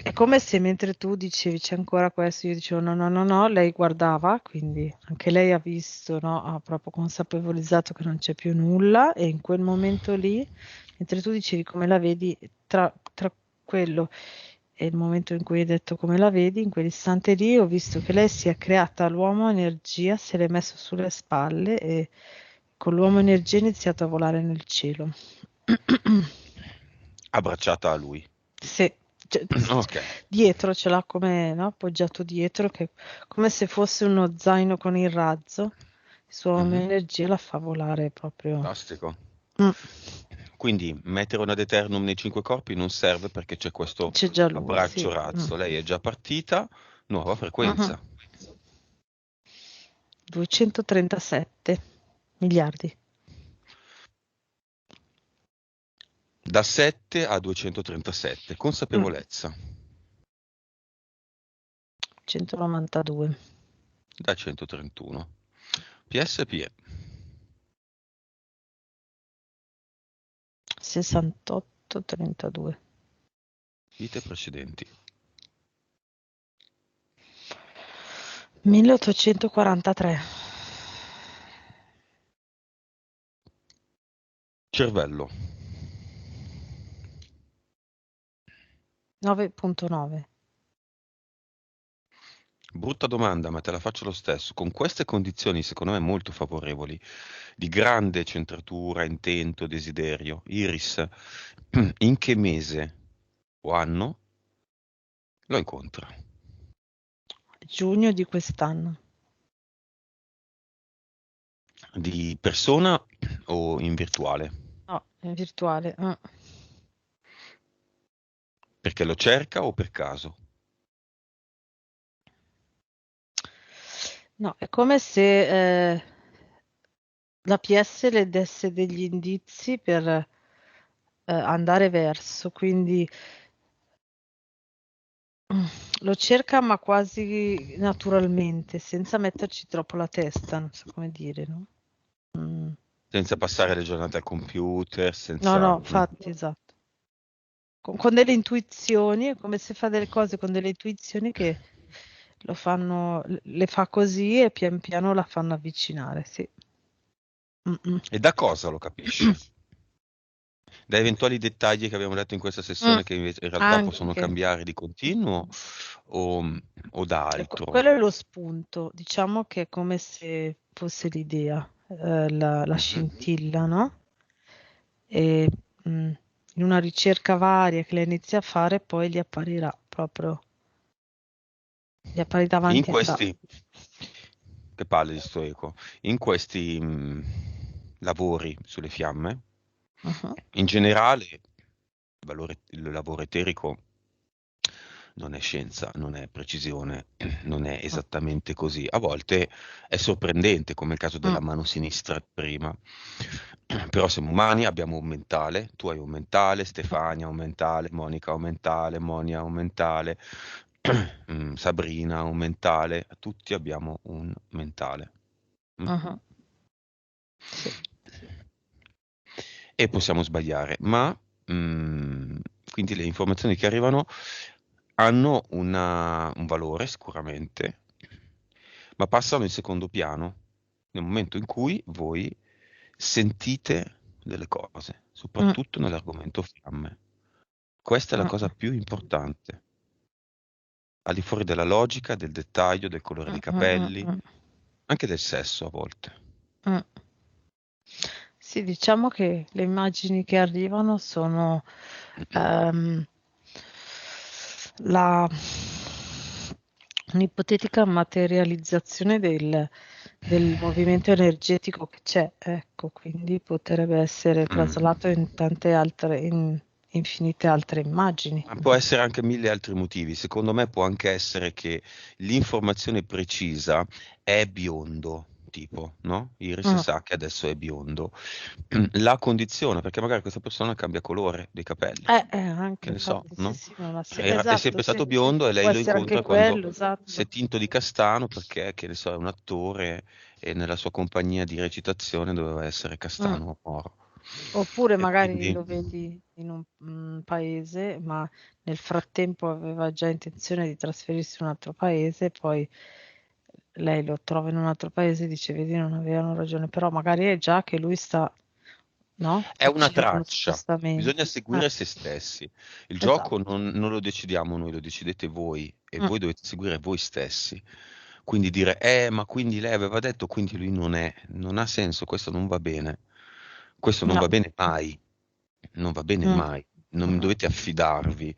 è come se mentre tu dicevi c'è ancora questo, io dicevo no, no, no, no, lei guardava, quindi anche lei ha visto, no, ha proprio consapevolizzato che non c'è più nulla e in quel momento lì, mentre tu dicevi come la vedi, tra quello e il momento in cui hai detto come la vedi, in quell'istante lì ho visto che lei si è creata l'uomo energia, se l'è messo sulle spalle e con l'uomo energia ha iniziato a volare nel cielo. abbracciata a lui. Sì, Ok. dietro ce l'ha come, no, appoggiato dietro, che come se fosse uno zaino con il razzo. La sua Mhm. energia la fa volare proprio. Fantastico. Mm, Quindi mettere una Eternum nei 5 corpi non serve perché c'è questo c'è già lui, abbraccio sì. razzo. Lei è già partita, nuova Mhm. frequenza. 237 miliardi. Da 7 a 237. Mm, Consapevolezza. 192. Da 131. PSPE. 68, 32. Vite precedenti. 1843. Cervello. 9.9. Brutta domanda, ma te la faccio lo stesso. Con queste condizioni, secondo me, molto favorevoli, di grande centratura, intento, desiderio, Iris, in che mese o anno lo incontra? Giugno di quest'anno. Di persona o in virtuale? No, è virtuale. Perché lo cerca o per caso? No, è come se la PS le desse degli indizi per andare verso, quindi lo cerca ma quasi naturalmente, senza metterci troppo la testa, non so come dire, no? Mm. Senza passare le giornate al computer, No, senza... no, infatti, esatto. Con delle intuizioni, è come se fa delle cose con delle intuizioni che lo fanno, le fa così e pian piano la fanno avvicinare, sì. Mm-mm. E da cosa lo capisce? Da eventuali dettagli che abbiamo letto in questa Mm, sessione che invece in realtà possono anche. cambiare di continuo o da altro? Quello è lo spunto, diciamo che è come se fosse l'idea, la Mhm. scintilla, no? E in una ricerca varia che lei inizia a fare, poi gli appari In davanti da. questi, che palle di sto eco, in questi lavori sulle fiamme, Mhm. in generale, il lavoro eterico non è scienza, non è precisione, non è esattamente così. A volte è sorprendente, come il caso Mm, della mano sinistra prima. Però siamo umani, abbiamo un mentale, tu hai un mentale, Stefania ha un mentale, Monica ha un mentale, Monia ha un mentale, Sabrina ha un mentale, tutti abbiamo un mentale. Mm? mhm. Sì. E possiamo sbagliare, ma quindi le informazioni che arrivano hanno un valore sicuramente, ma passano in secondo piano nel momento in cui voi sentite delle cose, Mm, soprattutto nell'argomento fiamme. Questa è la cosa mm, più importante, al di fuori della logica, del dettaglio, del colore mm, dei mm, mm, capelli, mm, anche del sesso a volte. mm. Sì, diciamo che le immagini che arrivano sono ehm, la, un'ipotetica materializzazione del movimento energetico che c'è, ecco, quindi potrebbe essere Mm. traslato in tante altre, in infinite altre immagini. Ma può essere anche mille altri motivi. Secondo me può anche essere che l'informazione precisa è biondo, tipo, no? Iris Mm. sa che adesso è biondo. La condizione, perché magari questa persona cambia colore dei capelli, Anche che ne so, infatti, sì, no? sì, non ha È esatto, sempre sì, stato biondo e può lei lo essere anche incontra quando quello, si è esatto. tinto di castano perché, che ne so, è un attore e nella sua compagnia di recitazione doveva essere Mm. castano oro. Oppure E magari quindi... lo vedi in un paese, ma nel frattempo aveva già intenzione di trasferirsi in un altro paese, poi lei lo trova in un altro paese e dice, vedi, non avevano ragione, però magari è già che lui sta, no, È una facendo uno traccia, bisogna spostamento. seguire se stessi. Il gioco Esatto. non lo decidiamo noi, lo decidete voi e Mm, voi dovete seguire voi stessi. Quindi dire, ma quindi lei aveva detto, quindi lui non è, non ha senso, questo non va bene. Questo non no. va bene mai, non va bene Mm, mai. non dovete affidarvi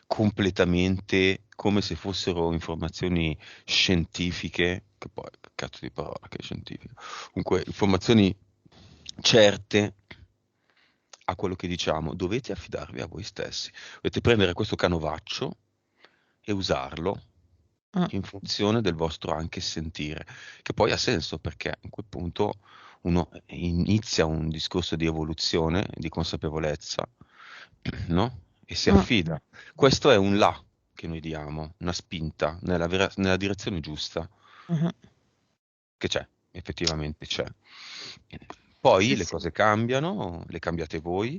completamente come se fossero informazioni scientifiche, che poi, che cazzo di parola che è scientifica, comunque informazioni certe a quello che diciamo, dovete affidarvi a voi stessi, dovete prendere questo canovaccio e usarlo Mm. in funzione del vostro anche sentire, che poi ha senso perché a quel punto uno inizia un discorso di evoluzione, di consapevolezza, no? E si Mm. affida. Questo è un là che noi diamo, una spinta nella direzione giusta, Mhm. che c'è, effettivamente c'è. Sì, Poi le sì. cose cambiano, le cambiate voi,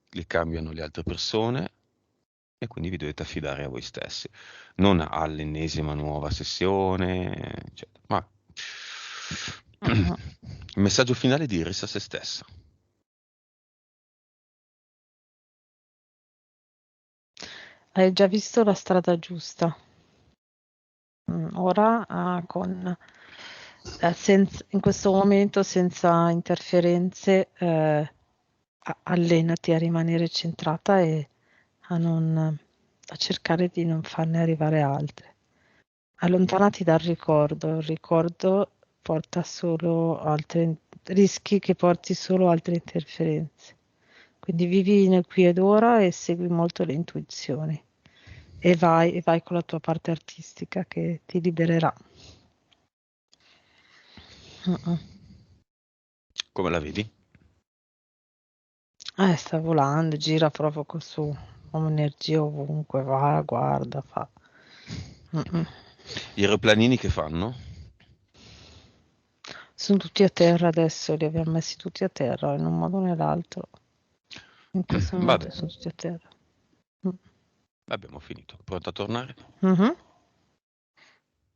le cambiano le altre persone e quindi vi dovete affidare a voi stessi, non all'ennesima nuova sessione, eccetera. Ma Mhm. il messaggio finale è di dirsi a se stessa. Hai già visto la strada giusta. Ora in questo momento senza interferenze, allenati a rimanere centrata e a cercare di non farne arrivare altre. Allontanati dal ricordo, il ricordo porta solo rischi che porti solo altre interferenze. Quindi vivi nel qui ed ora e segui molto le intuizioni e vai con la tua parte artistica che ti libererà. Mm-mm. Come la vedi? Sta volando, gira proprio col suo energia ovunque va, guarda, fa. Mm-mm. Gli aeroplanini che fanno? Sono tutti a terra adesso, li abbiamo messi tutti a terra in un modo o nell'altro. In questo Vabbè, momento sono tutti a terra. Mm. abbiamo finito. Pronto a tornare? Mhm.